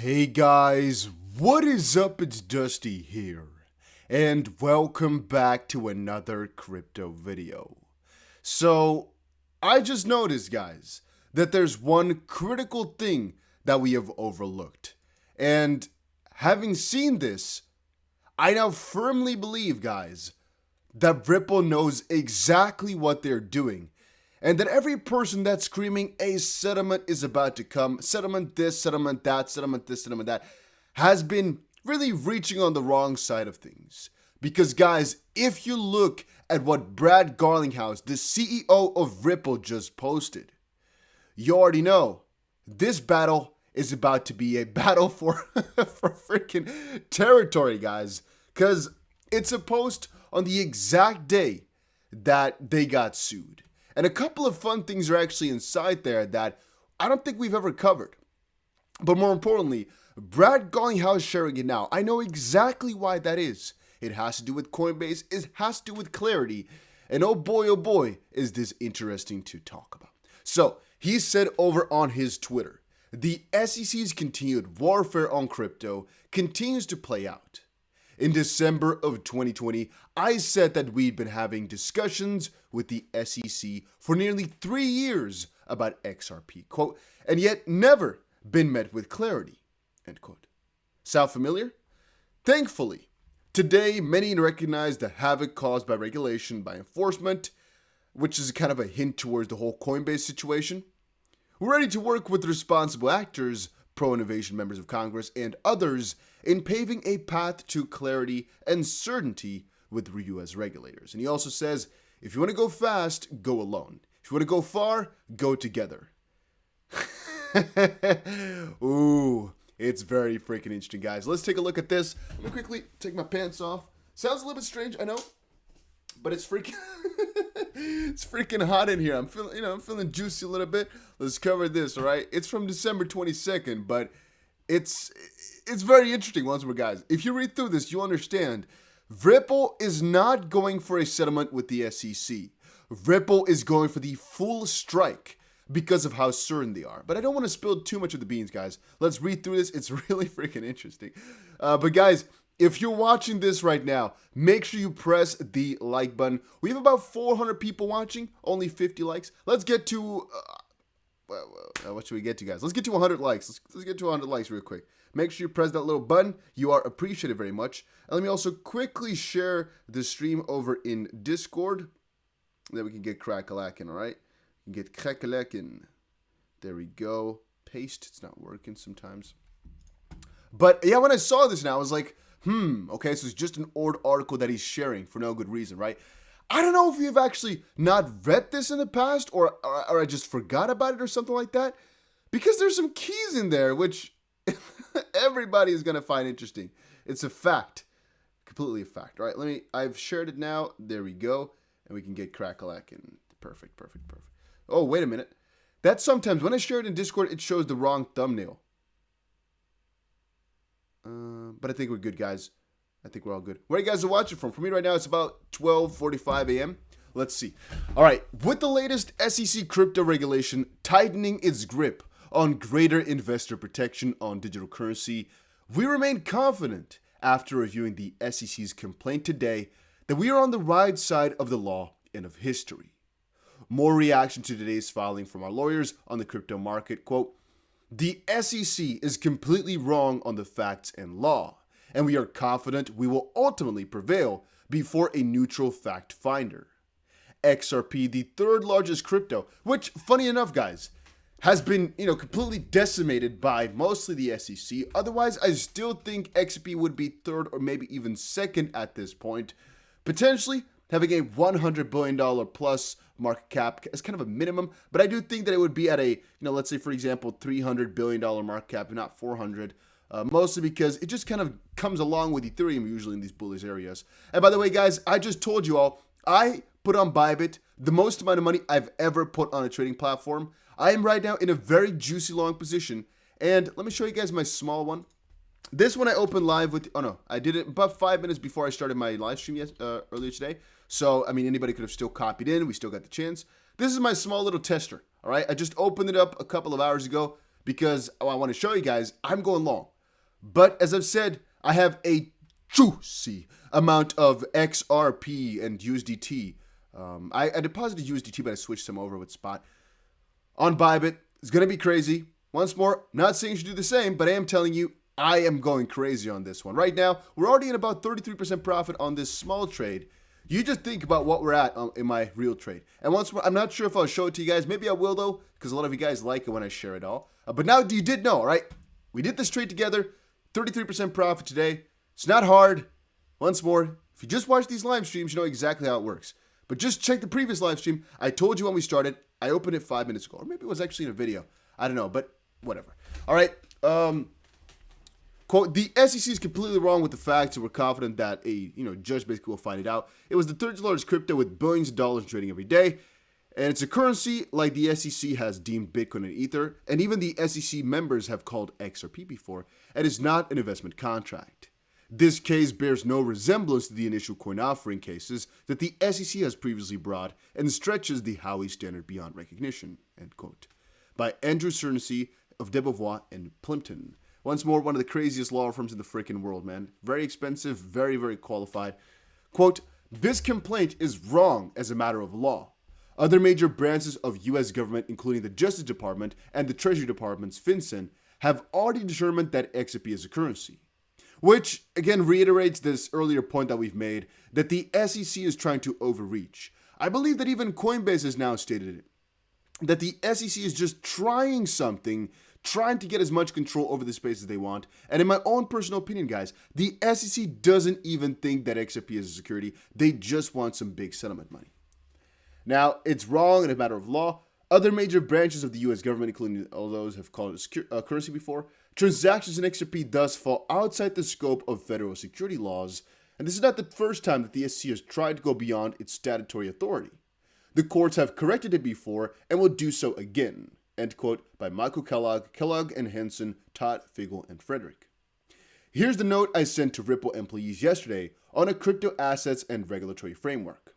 Hey guys, what is up? It's Dusty here, and welcome back to another crypto video. So, I just noticed, guys, that there's one critical thing that we have overlooked. And having seen this, I now firmly believe, guys, that Ripple knows exactly what they're doing. And that every person that's screaming a settlement is about to come, settlement this, settlement that, settlement this, settlement that, has been really reaching on the wrong side of things. Because guys, if you look at what Brad Garlinghouse, the CEO of Ripple, just posted, you already know this battle is about to be a battle for freaking territory, guys. Because it's a post on the exact day that they got sued. And a couple of fun things are actually inside there that I don't think we've ever covered. But more importantly, Brad Garlinghouse sharing it now. I know exactly why that is. It has to do with Coinbase. It has to do with Clarity. And oh boy, is this interesting to talk about. So, he said over on his Twitter, the SEC's continued warfare on crypto continues to play out. In December of 2020, I said that we'd been having discussions with the SEC for nearly 3 years about XRP, quote, and yet never been met with clarity, end quote. Sound familiar? Thankfully, today many recognize the havoc caused by regulation, by enforcement, which is kind of a hint towards the whole Coinbase situation. We're ready to work with responsible actors, pro-innovation members of Congress, and others in paving a path to clarity and certainty with U.S. regulators. And he also says, if you want to go fast, go alone. If you want to go far, go together. Ooh, it's very freaking interesting, guys. Let's take a look at this. Let me quickly take my pants off. Sounds a little bit strange, I know, but it's freaking it's freaking hot in here. I'm feeling juicy a little bit. Let's cover this, all right? It's from December 22nd, but it's very interesting once more, guys. If you read through this, you understand Ripple is not going for a settlement with the SEC. Ripple is going for the full strike because of how certain they are. But I don't want to spill too much of the beans, guys. Let's read through this. It's really freaking interesting. But guys, if you're watching this right now, make sure you press the like button. We have about 400 people watching, only 50 likes. Let's get to, what should we get to, guys? Let's get to 100 likes. Let's get to 100 likes real quick. Make sure you press that little button. You are appreciated very much. And let me also quickly share the stream over in Discord. Then we can get crack-a-lackin', all right? Get crack-a-lackin'. There we go. Paste. It's not working sometimes. But yeah, when I saw this now, I was like, okay, so it's just an old article that he's sharing for no good reason, right? I don't know if you've actually not read this in the past or I just forgot about it or something like that. Because there's some keys in there, which everybody is going to find interesting. It's a fact. Completely a fact. All right, I've shared it now. There we go. And we can get crack-a-lackin'. Perfect. Oh, wait a minute. That sometimes, when I share it in Discord, it shows the wrong thumbnail. But I think we're good, guys. I think we're all good. Where you guys are watching from? For me right now, it's about 12:45 a.m. Let's see. All right. With the latest SEC crypto regulation tightening its grip on greater investor protection on digital currency, we remain confident after reviewing the SEC's complaint today that we are on the right side of the law and of history. More reaction to today's filing from our lawyers on the crypto market. Quote, the SEC is completely wrong on the facts and law, and we are confident we will ultimately prevail before a neutral fact finder. XRP, the third largest crypto, which, funny enough, guys, has been, completely decimated by mostly the SEC. Otherwise, I still think XRP would be third or maybe even second at this point. Potentially having a $100 billion plus market cap as kind of a minimum, but I do think that it would be at a, let's say, for example, $300 billion market cap, and not 400, mostly because it just kind of comes along with Ethereum usually in these bullish areas. And by the way, guys, I just told you all, I put on Bybit the most amount of money I've ever put on a trading platform. I am right now in a very juicy long position, and let me show you guys my small one. This one I opened live with, I did it about 5 minutes before I started my live stream earlier today. So, I mean, anybody could have still copied in. We still got the chance. This is my small little tester, all right? I just opened it up a couple of hours ago because I want to show you guys I'm going long. But as I've said, I have a juicy amount of XRP and USDT. I deposited USDT, but I switched some over with Spot. On Bybit, it's going to be crazy. Once more, not saying you should do the same, but I am telling you, I am going crazy on this one. Right now, we're already at about 33% profit on this small trade. You just think about what we're at in my real trade. And once more, I'm not sure if I'll show it to you guys. Maybe I will, though, because a lot of you guys like it when I share it all. But now you did know, all right? We did this trade together. 33% profit today. It's not hard. Once more, if you just watch these live streams, you know exactly how it works. But just check the previous live stream. I told you when we started. I opened it 5 minutes ago. Or maybe it was actually in a video. I don't know, but whatever. All right. Quote, the SEC is completely wrong with the facts, and we're confident that a judge basically will find it out. It was the third largest crypto with billions of dollars trading every day. And it's a currency like the SEC has deemed Bitcoin and Ether. And even the SEC members have called XRP before. And it's not an investment contract. This case bears no resemblance to the initial coin offering cases that the SEC has previously brought and stretches the Howey standard beyond recognition, end quote. By Andrew Cerncy of Debevoise and Plimpton. Once more, one of the craziest law firms in the freaking world, man. Very expensive, very, very qualified. Quote, this complaint is wrong as a matter of law. Other major branches of U.S. government, including the Justice Department and the Treasury Department's FinCEN, have already determined that XRP is a currency. Which, again, reiterates this earlier point that we've made, that the SEC is trying to overreach. I believe that even Coinbase has now stated it, that the SEC is just trying something, trying to get as much control over the space as they want. And in my own personal opinion, guys, the SEC doesn't even think that XRP is a security. They just want some big settlement money. Now, it's wrong in a matter of law. Other major branches of the U.S. government, including all those, have called it a currency before. Transactions in XRP thus fall outside the scope of federal security laws, and this is not the first time that the SEC has tried to go beyond its statutory authority. The courts have corrected it before and will do so again, end quote, by Michael Kellogg and Henson, Todd, Figel, and Frederick. Here's the note I sent to Ripple employees yesterday on a crypto assets and regulatory framework.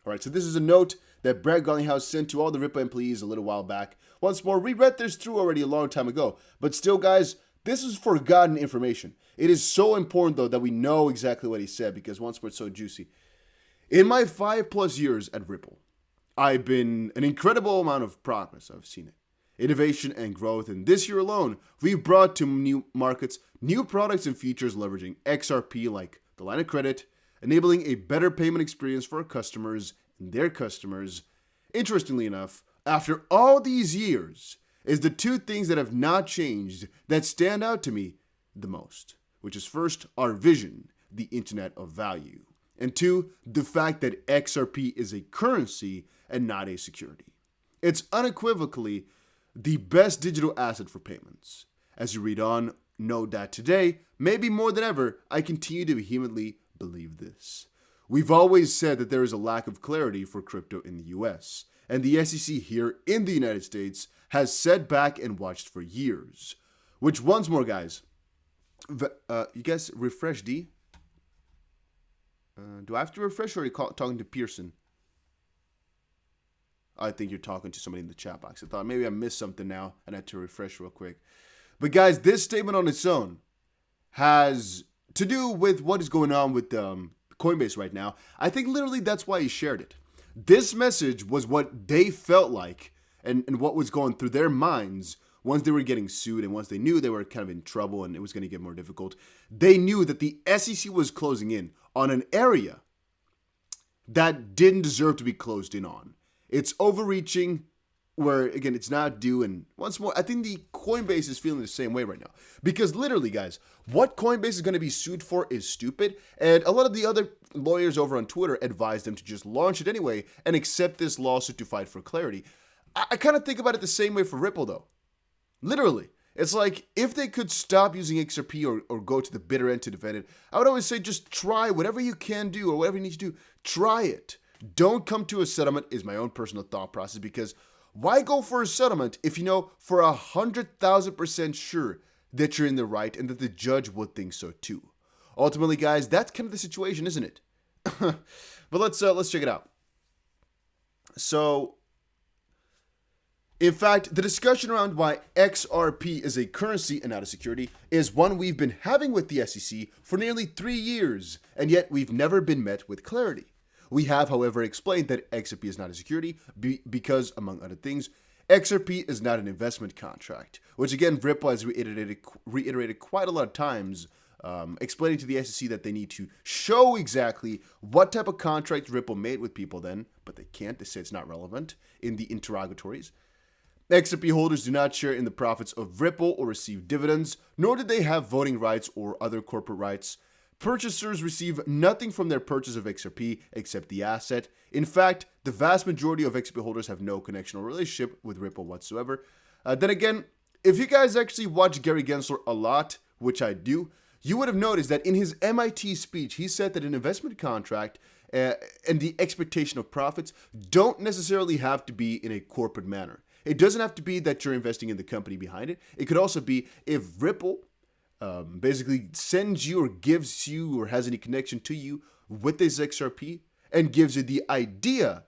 All right, so this is a note that Brad Garlinghouse sent to all the Ripple employees a little while back. Once more, we read this through already a long time ago. But still, guys, this is forgotten information. It is so important, though, that we know exactly what he said because once more, it's so juicy. In my 5+ years at Ripple, I've been an incredible amount of progress. I've seen it. Innovation and growth. And this year alone, we've brought to new markets new products and features leveraging XRP like the line of credit, enabling a better payment experience for our customers and their customers. Interestingly enough, after all these years, is the two things that have not changed that stand out to me the most, which is first, our vision, the Internet of Value, and two, the fact that XRP is a currency and not a security. It's unequivocally the best digital asset for payments. As you read on, note that today, maybe more than ever, I continue to vehemently believe this. We've always said that there is a lack of clarity for crypto in the US, and the SEC here in the United States has sat back and watched for years. Which, once more, guys, you guys refresh D? Do I have to refresh or are you talking to Pearson? I think you're talking to somebody in the chat box. I thought maybe I missed something now and I had to refresh real quick. But guys, this statement on its own has to do with what is going on with Coinbase right now. I think literally that's why he shared it. This message was what they felt like and what was going through their minds once they were getting sued and once they knew they were kind of in trouble and it was going to get more difficult. They knew that the SEC was closing in on an area that didn't deserve to be closed in on. It's overreaching where, again, it's not due. And once more, I think the Coinbase is feeling the same way right now. Because literally, guys, what Coinbase is going to be sued for is stupid. And a lot of the other lawyers over on Twitter advised them to just launch it anyway and accept this lawsuit to fight for clarity. I kind of think about it the same way for Ripple, though. Literally. It's like, if they could stop using XRP or go to the bitter end to defend it, I would always say just try whatever you can do or whatever you need to do. Try it. Don't come to a settlement is my own personal thought process, because why go for a settlement if you know for 100,000% sure that you're in the right and that the judge would think so too? Ultimately, guys, that's kind of the situation, isn't it? But let's check it out. So In fact, the discussion around why XRP is a currency and not a security is one we've been having with the SEC for nearly 3 years, and yet we've never been met with clarity. We have, however, explained that XRP is not a security because, among other things, XRP is not an investment contract, which again, Ripple has reiterated quite a lot of times, explaining to the SEC that they need to show exactly what type of contract Ripple made with people then, but they can't. They say it's not relevant in the interrogatories. XRP holders do not share in the profits of Ripple or receive dividends, nor do they have voting rights or other corporate rights. Purchasers receive nothing from their purchase of XRP except the asset. In fact, the vast majority of XRP holders have no connection or relationship with Ripple whatsoever. Then again, if you guys actually watch Gary Gensler a lot, which I do, you would have noticed that in his MIT speech, he said that an investment contract and the expectation of profits don't necessarily have to be in a corporate manner. It doesn't have to be that you're investing in the company behind it. It could also be if Ripple basically sends you or gives you or has any connection to you with this XRP and gives you the idea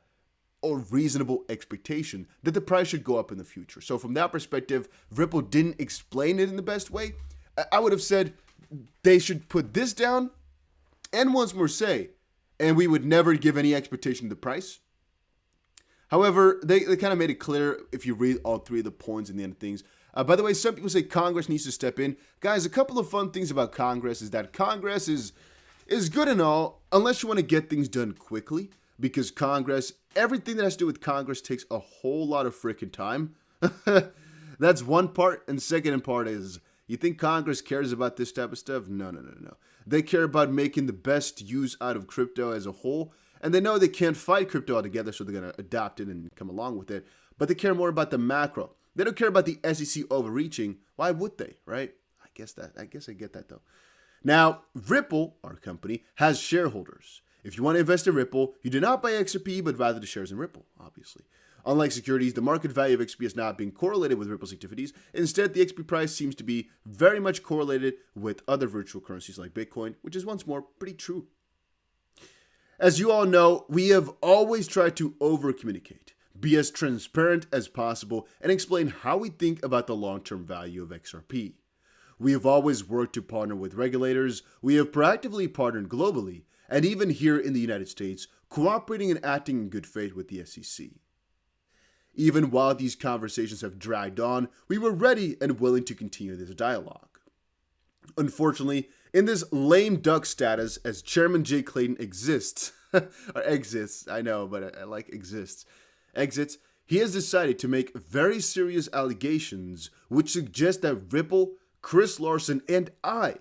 or reasonable expectation that the price should go up in the future. So from that perspective, Ripple didn't explain it in the best way. I would have said they should put this down and once more say, and we would never give any expectation of the price. However, they kind of made it clear if you read all three of the points and the end things. By the way, some people say Congress needs to step in. Guys, a couple of fun things about Congress is that Congress is good and all, unless you want to get things done quickly, because Congress, everything that has to do with Congress takes a whole lot of freaking time. That's one part. And second part is, you think Congress cares about this type of stuff? No. They care about making the best use out of crypto as a whole. And they know they can't fight crypto altogether, so they're going to adapt it and come along with it. But they care more about the macro. They don't care about the SEC overreaching. Why would they, right? I guess I get that, though. Now, Ripple, our company, has shareholders. If you want to invest in Ripple, you do not buy XRP, but rather the shares in Ripple, obviously. Unlike securities, the market value of XRP is not being correlated with Ripple's activities. Instead, the XRP price seems to be very much correlated with other virtual currencies like Bitcoin, which is once more pretty true. As you all know, we have always tried to over-communicate, be as transparent as possible, and explain how we think about the long-term value of XRP. We have always worked to partner with regulators, we have proactively partnered globally, and even here in the United States, cooperating and acting in good faith with the SEC. Even while these conversations have dragged on, we were ready and willing to continue this dialogue. Unfortunately, in this lame duck status, as Chairman Jay Clayton exists, or exits, I know, but I like exits, he has decided to make very serious allegations which suggest that Ripple, Chris Larsen, and I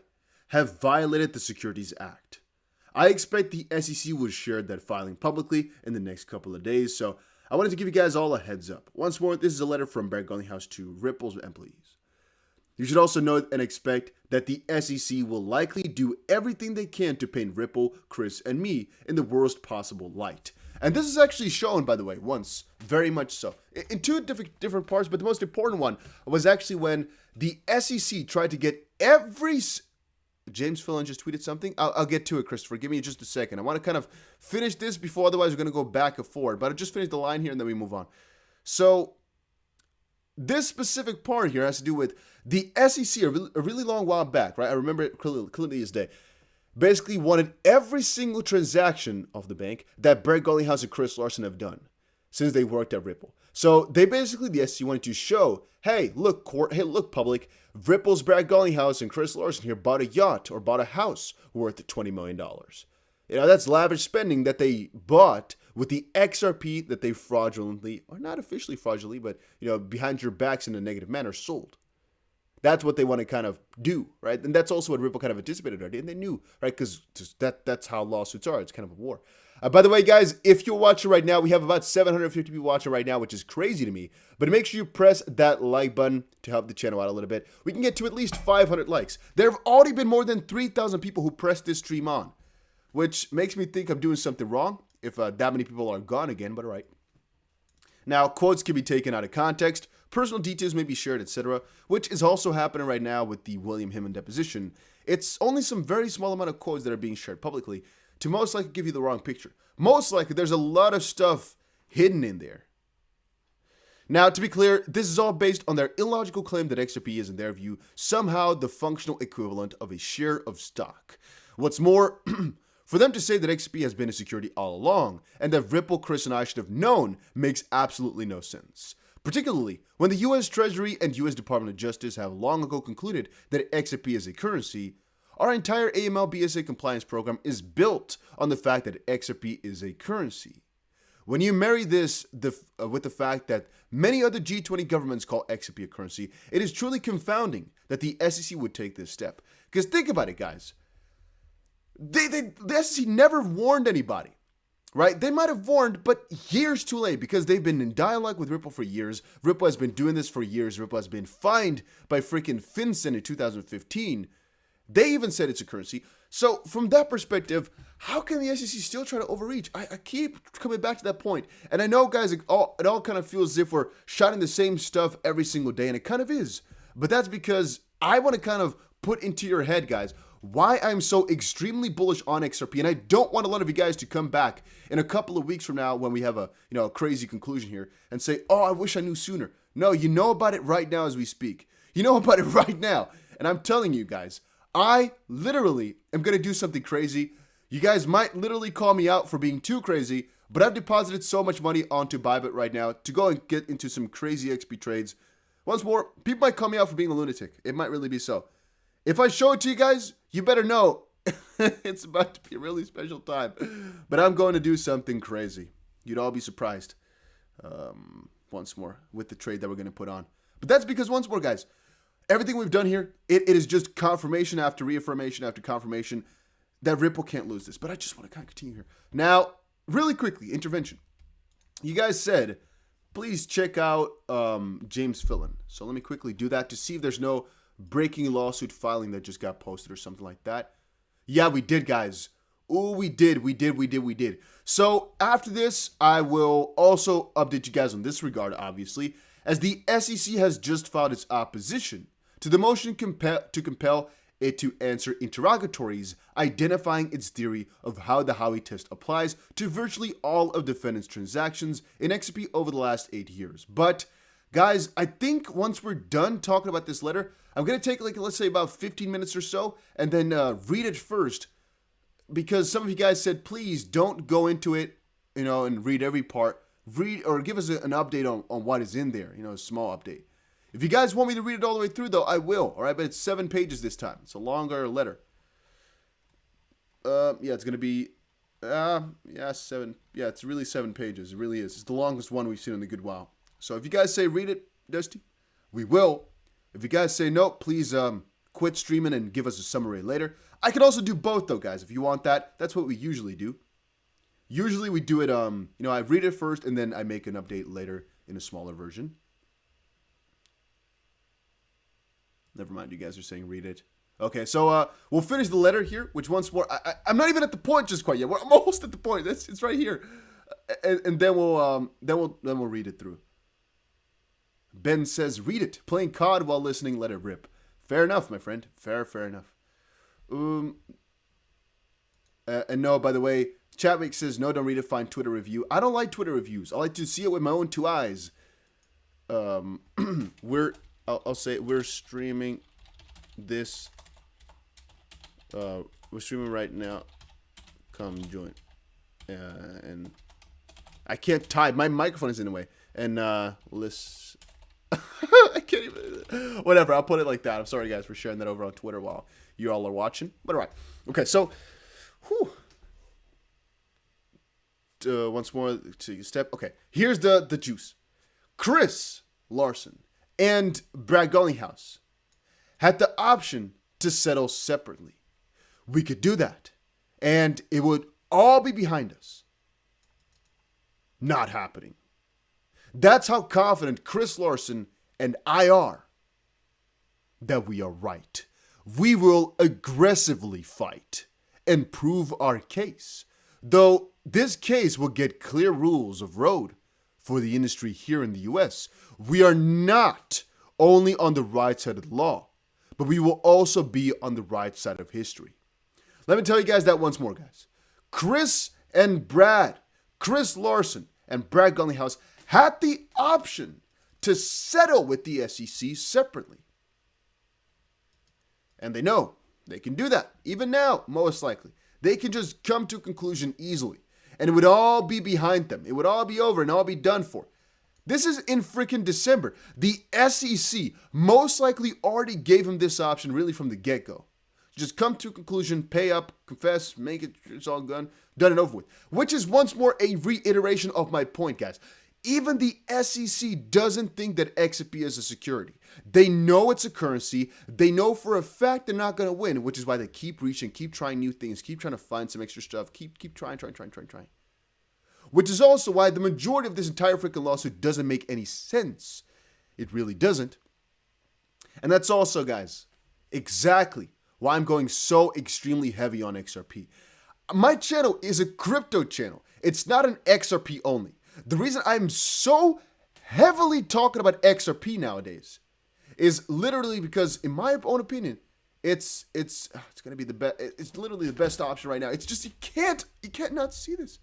have violated the Securities Act. I expect the SEC will share that filing publicly in the next couple of days, so I wanted to give you guys all a heads up. Once more, this is a letter from Bear Garlinghouse to Ripple's employees. You should also know and expect that the SEC will likely do everything they can to paint Ripple, Chris, and me in the worst possible light. And this is actually shown, by the way, once, very much so, in two different parts, but the most important one was actually when the SEC tried to get every... James Fillon just tweeted something. I'll get to it, Christopher. Give me just a second. I want to kind of finish this before, otherwise we're going to go back and forward. But I'll just finish the line here and then we move on. So this specific part here has to do with the SEC a really long while back, right? I remember it clearly as day. Basically wanted every single transaction of the bank that Bear Garlinghouse and Chris Larsen have done since they worked at Ripple. So they basically, the SEC wanted to show, hey, look, court, hey, look, public, Ripple's Bear Garlinghouse and Chris Larsen here bought a yacht or bought a house worth $20 million. You know, that's lavish spending that they bought with the XRP that they fraudulently, or not officially fraudulently, but, you know, behind your backs in a negative manner, sold. That's what they want to kind of do, right? And that's also what Ripple kind of anticipated already, and they knew, right? Because that's how lawsuits are. It's kind of a war. By the way, guys, if you're watching right now, we have about 750 people watching right now, which is crazy to me. But make sure you press that like button to help the channel out a little bit. We can get to at least 500 likes. There have already been more than 3,000 people who pressed this stream on, which makes me think I'm doing something wrong if that many people are gone again, but all right. Now, quotes can be taken out of context, personal details may be shared, etc., which is also happening right now with the William Hillman deposition. It's only some very small amount of quotes that are being shared publicly to most likely give you the wrong picture. Most likely, there's a lot of stuff hidden in there. Now, to be clear, this is all based on their illogical claim that XRP is, in their view, somehow the functional equivalent of a share of stock. What's more, for them to say that XRP has been a security all along, and that Ripple, Chris, and I should have known, makes absolutely no sense. Particularly when the US Treasury and US Department of Justice have long ago concluded that XRP is a currency. Our entire AML BSA compliance program is built on the fact that XRP is a currency. When you marry this with the fact that many other G20 governments call XRP a currency, it is truly confounding that the SEC would take this step. Because think about it, guys. The SEC never warned anybody, right? They might have warned, but years too late, because they've been in dialogue with Ripple for years. Ripple has been doing this for years. Ripple has been fined by freaking FinCEN in 2015. They even said it's a currency. So from that perspective, how can the SEC still try to overreach? I keep coming back to that point. And I know, guys, it all kind of feels as if we're shouting the same stuff every single day, and it kind of is. But that's because I want to kind of put into your head, guys, why I'm so extremely bullish on XRP. And I don't want a lot of you guys to come back in a couple of weeks from now when we have a crazy conclusion here and say, oh, I wish I knew sooner. No, you know about it right now as we speak. You know about it right now. And I'm telling you guys, I literally am going to do something crazy. You guys might literally call me out for being too crazy, but I've deposited so much money onto Bybit right now to go and get into some crazy XP trades. Once more, people might call me out for being a lunatic. It might really be so. If I show it to you guys, you better know it's about to be a really special time. But I'm going to do something crazy. You'd all be surprised. Once more, with the trade that we're going to put on. But that's because, once more, guys, everything we've done here, it is just confirmation after reaffirmation after confirmation that Ripple can't lose this. But I just want to kind of continue here. Now, really quickly, intervention. You guys said, please check out James Fillon. So let me quickly do that to see if there's no breaking lawsuit filing that just got posted or something like that. Yeah, we did, guys. Oh, we did. So after this, I will also update you guys on this regard, obviously, as the SEC has just filed its opposition to the motion to compel it to answer interrogatories identifying its theory of how the Howey test applies to virtually all of defendants' transactions in XRP over the last 8 years. But guys, I think once we're done talking about this letter, I'm going to take, let's say about 15 minutes or so and then read it first, because some of you guys said, please don't go into it, and read every part. Read or give us an update on what is in there, a small update. If you guys want me to read it all the way through, though, I will. All right, but it's 7 pages this time. It's a longer letter. Yeah, it's going to be, 7. Yeah, it's really 7 pages. It really is. It's the longest one we've seen in a good while. So if you guys say read it, Dusty, we will. If you guys say no, please quit streaming and give us a summary later. I can also do both, though, guys, if you want that. That's what we usually do. Usually we do it, I read it first and then I make an update later in a smaller version. Never mind, you guys are saying read it. Okay, so we'll finish the letter here, which once more, I'm not even at the point just quite yet. I'm almost at the point. It's right here, and then we'll read it through. Ben says, read it. Playing COD while listening, let it rip. Fair enough, my friend. Fair enough. And no, by the way, Chatwick says, no, don't read it. Find Twitter review. I don't like Twitter reviews. I like to see it with my own 2 eyes. I'll say we're streaming this. We're streaming right now. Come join. And I can't type. My microphone is in the way. And listen. I can't even. Whatever. I'll put it like that. I'm sorry, guys, for sharing that over on Twitter while you all are watching. But all right. Okay. So, once more to step. Okay. Here's the juice. Chris Larson and Brad Garlinghouse had the option to settle separately. We could do that, and it would all be behind us. Not happening. That's how confident Chris Larson and I are that we are right. We will aggressively fight and prove our case, though this case will get clear rules of road for the industry here in the US. We are not only on the right side of the law, but we will also be on the right side of history. Let me tell you guys that once more, guys. Chris Larson and Brad Garlinghouse had the option to settle with the SEC separately. And they know they can do that. Even now, most likely. They can just come to a conclusion easily. And it would all be behind them. It would all be over and all be done for. This is in freaking December. The SEC most likely already gave him this option really from the get-go. Just come to a conclusion, pay up, confess, make it, it's all done and over with. Which is once more a reiteration of my point, guys. Even the SEC doesn't think that XRP is a security. They know it's a currency. They know for a fact they're not going to win, which is why they keep reaching, keep trying new things, keep trying to find some extra stuff, keep trying. Which is also why the majority of this entire freaking lawsuit doesn't make any sense. It really doesn't. And that's also, guys, exactly why I'm going so extremely heavy on XRP. My channel is a crypto channel. It's not an XRP only. The reason I'm so heavily talking about XRP nowadays is literally because, in my own opinion, it's gonna be the best. It's literally the best option right now. It's just you can't not see this.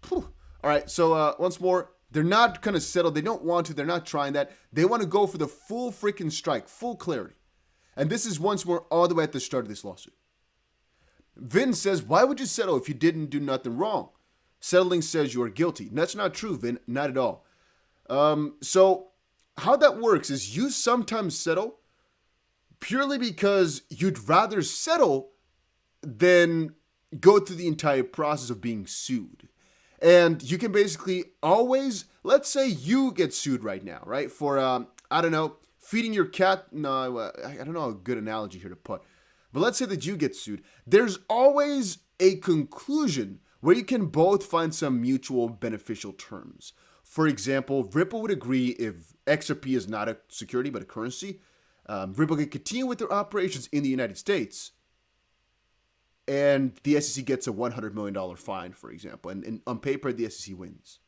Whew. All right, so once more, they're not gonna settle. They don't want to. They're not trying that. They want to go for the full freaking strike, full clarity. And this is once more all the way at the start of this lawsuit. Vin says, "Why would you settle if you didn't do nothing wrong? Settling says you are guilty." And that's not true, Vin. Not at all. So how that works is you sometimes settle purely because you'd rather settle than go through the entire process of being sued. And you can basically always, let's say you get sued right now, right? For, I don't know, feeding your cat. No, I don't know a good analogy here to put. But let's say that you get sued. There's always a conclusion where you can both find some mutual beneficial terms. For example, Ripple would agree if XRP is not a security but a currency. Ripple can continue with their operations in the United States, and the SEC gets a $100 million fine, for example. And on paper, the SEC wins.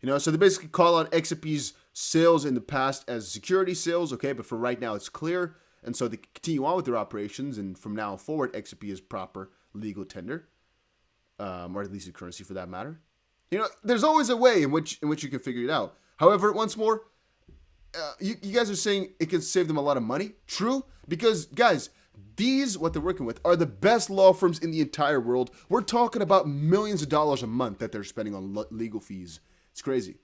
You know, so they basically call out XRP's sales in the past as security sales, okay? But for right now, it's clear. And so they continue on with their operations, and from now forward, XRP is proper legal tender. Or at least a currency for that matter. You know, there's always a way in which you can figure it out. However, once more, you guys are saying it can save them a lot of money. True, because guys, what they're working with are the best law firms in the entire world. We're talking about millions of dollars a month that they're spending on legal fees. It's crazy.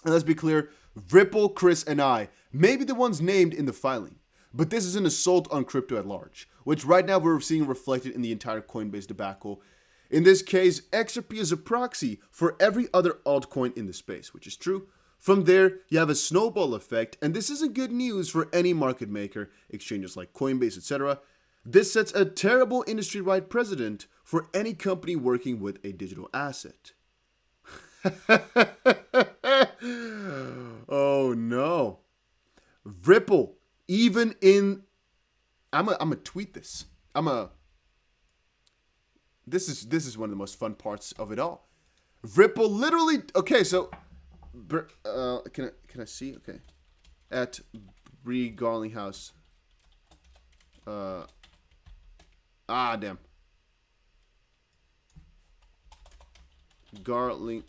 And let's be clear, Ripple, Chris, and I may be the ones named in the filing. But this is an assault on crypto at large, which right now we're seeing reflected in the entire Coinbase debacle. In this case, XRP is a proxy for every other altcoin in the space, which is true. From there, you have a snowball effect, and this isn't good news for any market maker, exchanges like Coinbase, etc. This sets a terrible industry-wide precedent for any company working with a digital asset. Oh no. Ripple, even in... I'm a tweet this. This is one of the most fun parts of it all. Ripple literally... Okay, so... can I see? Okay. At Bree Garlinghouse. Damn. Garling...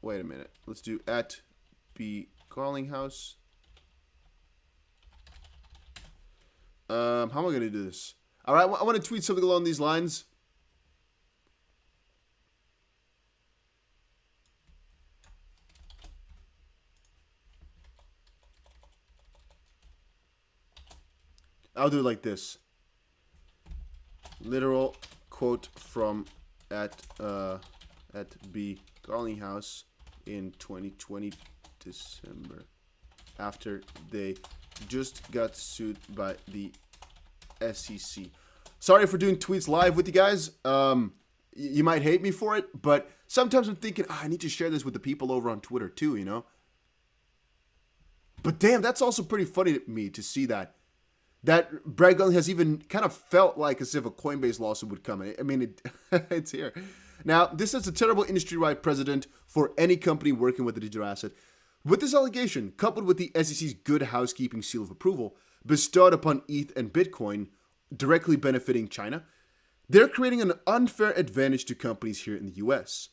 Wait a minute. Let's do at B Garlinghouse. How am I going to do this? All right, I want to tweet something along these lines. I'll do it like this. Literal quote from at B Garlinghouse in 2020 December, after they just got sued by the SEC. Sorry for doing tweets live with you guys. You might hate me for it, but sometimes I'm thinking, I need to share this with the people over on Twitter too, you know? But damn, that's also pretty funny to me to see that Brad Garling has even kind of felt like as if a Coinbase lawsuit would come. I mean, it's here. Now, this is a terrible industry-wide precedent for any company working with a digital asset. With this allegation, coupled with the SEC's good housekeeping seal of approval bestowed upon ETH and Bitcoin, directly benefiting China, they're creating an unfair advantage to companies here in the US.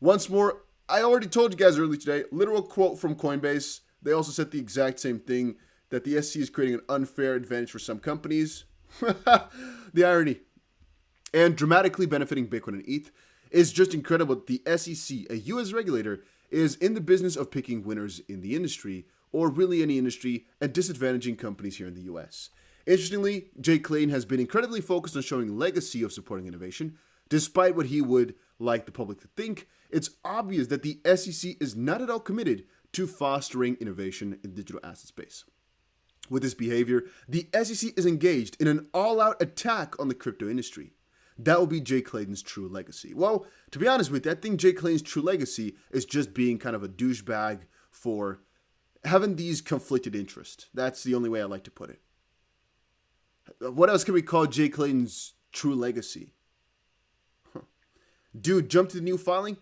Once more, I already told you guys earlier today, literal quote from Coinbase. They also said the exact same thing, that the SEC is creating an unfair advantage for some companies. The irony. And dramatically benefiting Bitcoin and ETH is just incredible. The SEC, a US regulator, is in the business of picking winners in the industry, or really any industry, and disadvantaging companies here in the US. Interestingly, Jay Clayton has been incredibly focused on showing legacy of supporting innovation. Despite what he would like the public to think, it's obvious that the SEC is not at all committed to fostering innovation in digital asset space. With this behavior, the SEC is engaged in an all-out attack on the crypto industry. That will be Jay Clayton's true legacy. Well, to be honest with you, I think Jay Clayton's true legacy is just being kind of a douchebag for having these conflicted interests. That's the only way I like to put it. What else can we call Jay Clayton's true legacy? Dude, jump to the new filing?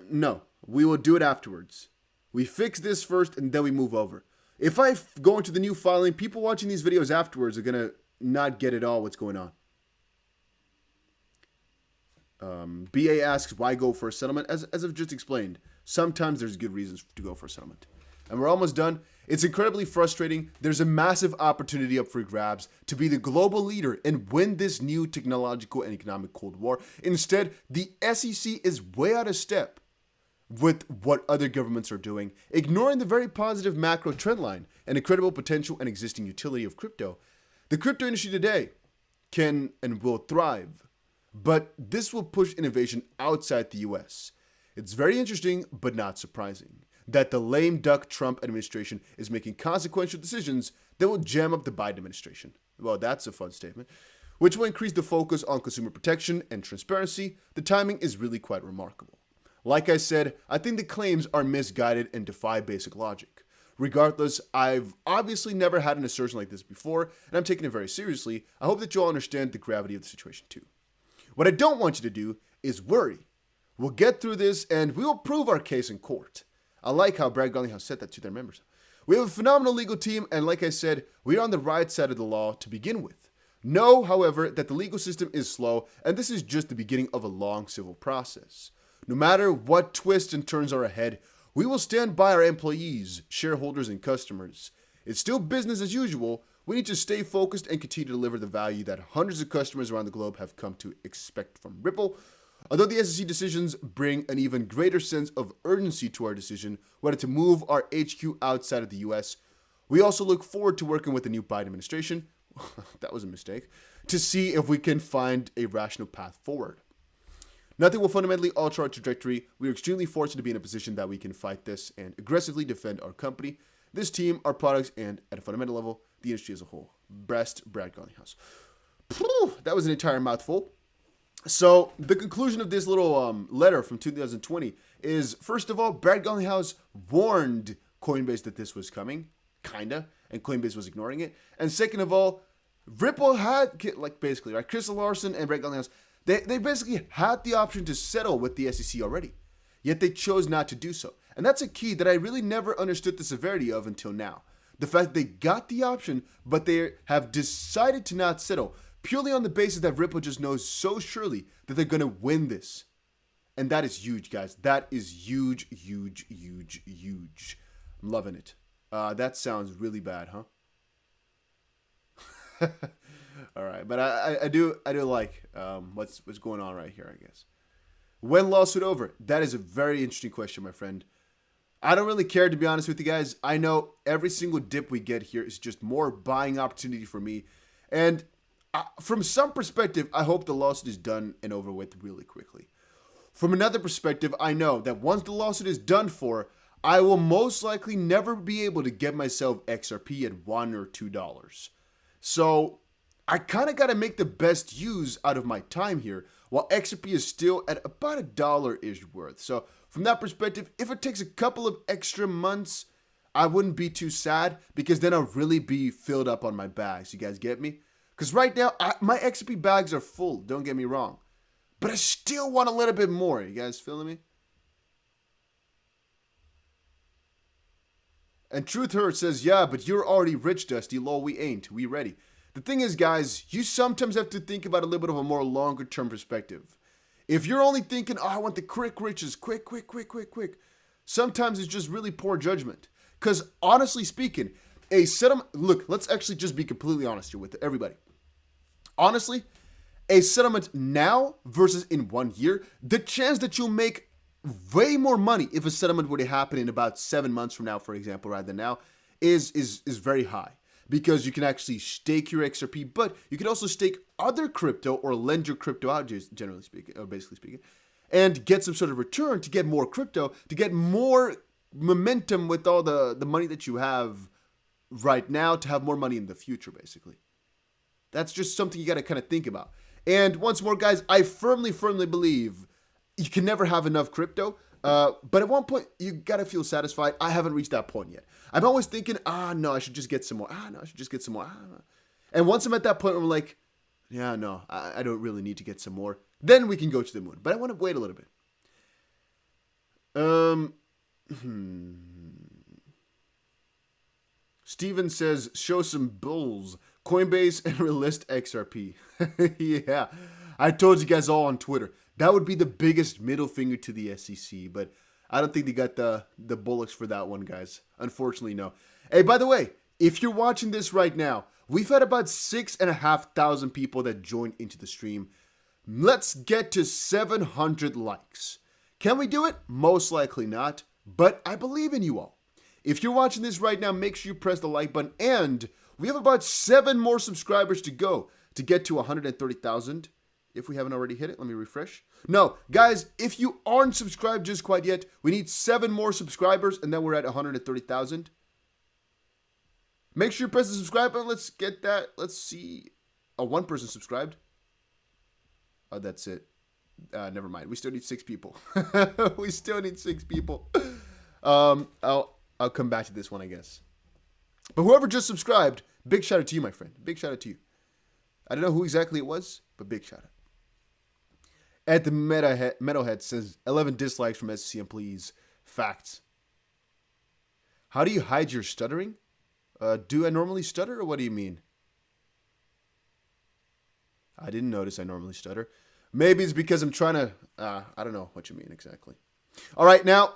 No, we will do it afterwards. We fix this first and then we move over. If I go into the new filing, people watching these videos afterwards are going to not get at all what's going on. BA asks, why go for a settlement? As I've just explained, sometimes there's good reasons to go for a settlement. And we're almost done. It's incredibly frustrating. There's a massive opportunity up for grabs to be the global leader and win this new technological and economic Cold War. Instead, the SEC is way out of step with what other governments are doing, ignoring the very positive macro trend line and incredible potential and existing utility of crypto. The crypto industry today can and will thrive, but this will push innovation outside the US. It's very interesting, but not surprising, that the lame duck Trump administration is making consequential decisions that will jam up the Biden administration. Well, that's a fun statement. Which will increase the focus on consumer protection and transparency. The timing is really quite remarkable. Like I said, I think the claims are misguided and defy basic logic. Regardless, I've obviously never had an assertion like this before, and I'm taking it very seriously. I hope that you all understand the gravity of the situation too. What I don't want you to do is worry. We'll get through this and we will prove our case in court. I like how Brad Garlinghouse said that to their members. We have a phenomenal legal team, and like I said, we're on the right side of the law to begin with. Know, however, that the legal system is slow, and this is just the beginning of a long civil process. No matter what twists and turns are ahead, we will stand by our employees, shareholders, and customers. It's still business as usual. We need to stay focused and continue to deliver the value that hundreds of customers around the globe have come to expect from Ripple. Although the SEC decisions bring an even greater sense of urgency to our decision whether to move our HQ outside of the US, we also look forward to working with the new Biden administration, that was a mistake, to see if we can find a rational path forward. Nothing will fundamentally alter our trajectory. We are extremely fortunate to be in a position that we can fight this and aggressively defend our company, this team, our products, and at a fundamental level, the industry as a whole. Best, Brad Garlinghouse. That was an entire mouthful. So the conclusion of this little letter from 2020 is, first of all, Brad Garlinghouse warned Coinbase that this was coming, kinda, and Coinbase was ignoring it. And second of all, Ripple had, like basically, right, Crystal Larson and Brad Garlinghouse, they basically had the option to settle with the SEC already, yet they chose not to do so. And that's a key that I really never understood the severity of until now. The fact that they got the option, but they have decided to not settle, purely on the basis that Ripple just knows so surely that they're going to win this. And that is huge, guys. That is huge, huge, huge, huge. I'm loving it. That sounds really bad, huh? All right, but I do like what's going on right here, I guess. When lawsuit over? That is a very interesting question, my friend. I don't really care, to be honest with you guys. I know every single dip we get here is just more buying opportunity for me. And from some perspective, I hope the lawsuit is done and over with really quickly. From another perspective, I know that once the lawsuit is done for, I will most likely never be able to get myself XRP at $1 or $2. So I kind of got to make the best use out of my time here, while XRP is still at about $1-ish worth. So from that perspective, if it takes a couple of extra months, I wouldn't be too sad, because then I'll really be filled up on my bags. You guys get me? Because right now, my XRP bags are full, don't get me wrong. But I still want a little bit more. You guys feeling me? And Truth Hurt says, yeah, but you're already rich, Dusty. Lol, we ain't. We ready. The thing is, guys, you sometimes have to think about a little bit of a more longer term perspective. If you're only thinking, oh, I want the quick riches, quick, sometimes it's just really poor judgment. Because honestly speaking, a settlement, look, let's actually just be completely honest here with everybody. Honestly, a settlement now versus in 1 year, the chance that you'll make way more money if a settlement were to happen in about 7 months from now, for example, rather than now, is very high. Because you can actually stake your XRP, but you can also stake other crypto or lend your crypto out, generally speaking, or basically speaking, and get some sort of return to get more crypto, to get more momentum with all the money that you have right now, to have more money in the future, basically. That's just something you got to kind of think about. And once more, guys, I firmly believe you can never have enough crypto. But at one point, you got to feel satisfied. I haven't reached that point yet. I'm always thinking, no, I should just get some more. No, I should just get some more. And once I'm at that point where I'm like, yeah, no, I don't really need to get some more, then we can go to the moon. But I want to wait a little bit. Steven says, show some bulls. Coinbase and relist XRP. Yeah, I told you guys all on Twitter. That would be the biggest middle finger to the SEC, but I don't think they got the bullocks for that one, guys. Unfortunately, no. Hey, by the way, if you're watching this right now, we've had about 6,500 people that joined into the stream. Let's get to 700 likes. Can we do it? Most likely not, but I believe in you all. If you're watching this right now, make sure you press the like button, and we have about 7 more subscribers to go to get to 130,000. If we haven't already hit it, let me refresh. No, guys, if you aren't subscribed just quite yet, we need 7 more subscribers, and then we're at 130,000. Make sure you press the subscribe button. Let's get that. Let's see. Oh, 1 person subscribed. Oh, that's it. Never mind. We still need 6 people. We still need 6 people. I'll come back to this one, I guess. But whoever just subscribed, big shout out to you, my friend. Big shout out to you. I don't know who exactly it was, but big shout out. At the Metalhead says 11 dislikes from SEC employees. Facts. How do you hide your stuttering? Do I normally stutter, or what do you mean? I didn't notice I normally stutter. Maybe it's because I'm trying to. I don't know what you mean exactly. All right, now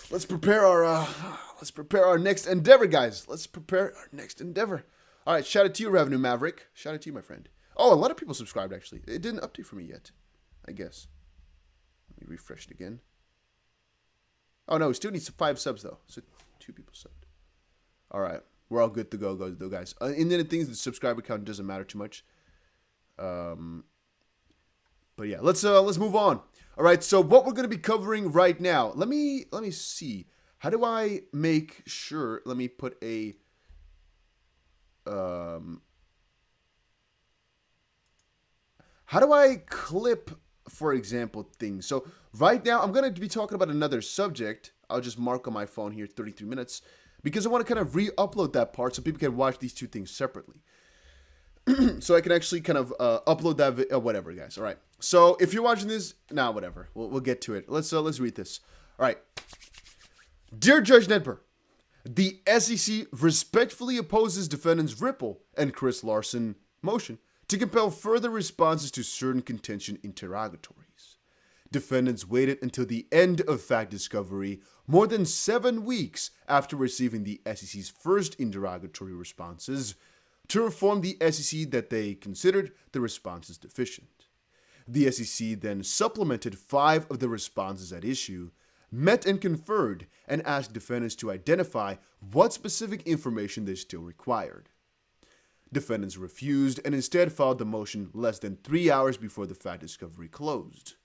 let's prepare our next endeavor, guys. Let's prepare our next endeavor. All right, shout out to you, Revenue Maverick. Shout out to you, my friend. Oh, a lot of people subscribed, actually. It didn't update for me yet, I guess. Let me refresh it again. Oh, no, we still need 5 subs, though. So 2 people subbed. All right, we're all good to go, though, guys. And then the things, the subscriber count doesn't matter too much. But yeah, let's move on. All right, so what we're going to be covering right now. Let me see. How do I make sure? Let me put a how do I clip, for example, things? So right now I'm going to be talking about another subject. I'll just mark on my phone here 33 minutes because I want to kind of re-upload that part so people can watch these 2 things separately. So I can actually kind of upload that whatever, guys. All right. So if you're watching this, whatever. We'll get to it. Let's read this. All right. Dear Judge Nedber, the SEC respectfully opposes defendants Ripple and Chris Larsen motion to compel further responses to certain contention interrogatories. Defendants waited until the end of fact discovery, more than 7 weeks after receiving the SEC's first interrogatory responses, to inform the SEC that they considered the responses deficient. The SEC then supplemented 5 of the responses at issue, met and conferred, and asked defendants to identify what specific information they still required. Defendants refused and instead filed the motion less than 3 hours before the fact discovery closed.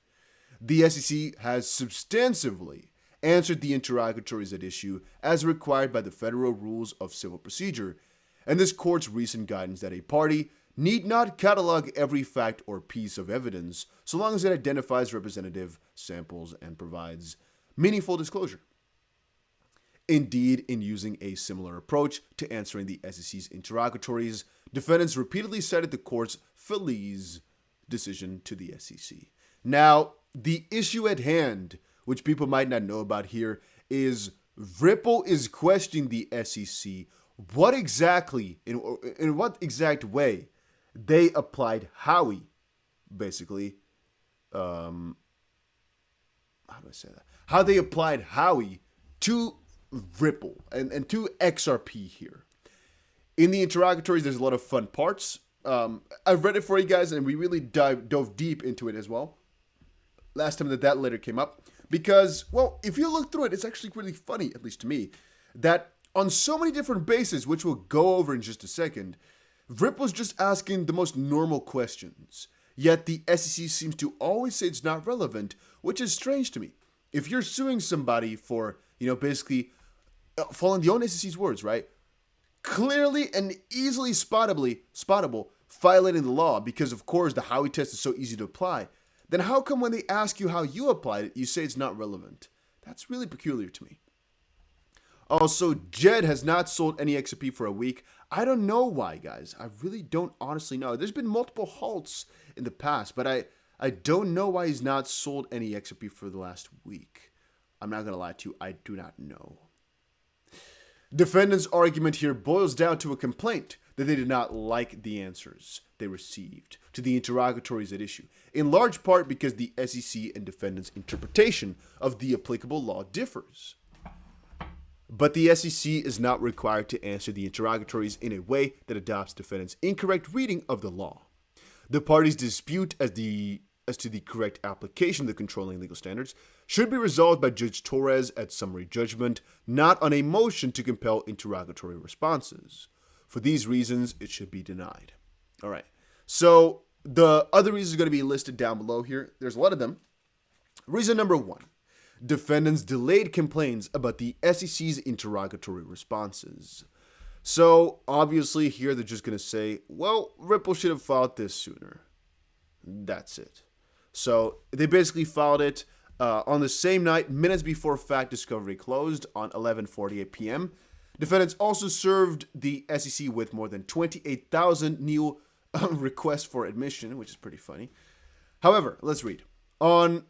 The SEC has substantively answered the interrogatories at issue as required by the Federal Rules of Civil Procedure and this court's recent guidance that a party need not catalog every fact or piece of evidence so long as it identifies representative samples and provides meaningful disclosure. Indeed, in using a similar approach to answering the SEC's interrogatories, defendants repeatedly cited the court's Feliz decision to the SEC. Now, the issue at hand, which people might not know about here, is Ripple is questioning the SEC what exactly, in what exact way they applied Howey, basically, how do I say that? How they applied Howie to Ripple and to XRP here. In the interrogatories, there's a lot of fun parts. I've read it for you guys, and we really dove deep into it as well. Last time that letter came up. Because, well, if you look through it, it's actually really funny, at least to me, that on so many different bases, which we'll go over in just a second, Ripple's just asking the most normal questions. Yet the SEC seems to always say it's not relevant, which is strange to me. If you're suing somebody for, basically following the own SEC's words, right? Clearly and easily spottable, violating the law because, of course, the Howey test is so easy to apply, then how come when they ask you how you applied it, you say it's not relevant? That's really peculiar to me. Also, Jed has not sold any XRP for a week. I don't know why, guys. I really don't honestly know. There's been multiple halts in the past, but I don't know why he's not sold any XRP for the last week. I'm not going to lie to you. I do not know. Defendant's argument here boils down to a complaint that they did not like the answers they received to the interrogatories at issue, in large part because the SEC and defendant's interpretation of the applicable law differs. But the SEC is not required to answer the interrogatories in a way that adopts defendant's incorrect reading of the law. The parties' dispute as to the correct application of the controlling legal standards should be resolved by Judge Torres at summary judgment, not on a motion to compel interrogatory responses. For these reasons, it should be denied. All right. So the other reasons are going to be listed down below here. There's a lot of them. Reason number 1. Defendants delayed complaints about the SEC's interrogatory responses. So obviously here they're just going to say, well, Ripple should have filed this sooner. That's it. So they basically filed it on the same night, minutes before fact discovery closed on 11:48 p.m. Defendants also served the SEC with more than 28,000 new requests for admission, which is pretty funny. However, let's read. On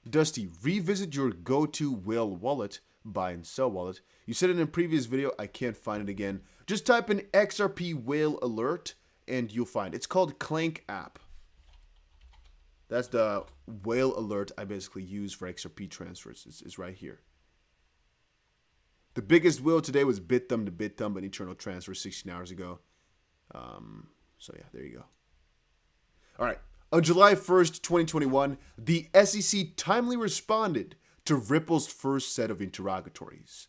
Dusty, revisit your go-to whale wallet, buy and sell wallet. You said it in a previous video. I can't find it again. Just type in XRP whale alert and you'll find it. It's called Clank app. That's the whale alert I basically use for XRP transfers. It's right here. The biggest whale today was BitThumb to BitThumb, an internal transfer 16 hours ago. So yeah, there you go. All right. On July 1st, 2021, the SEC timely responded to Ripple's first set of interrogatories.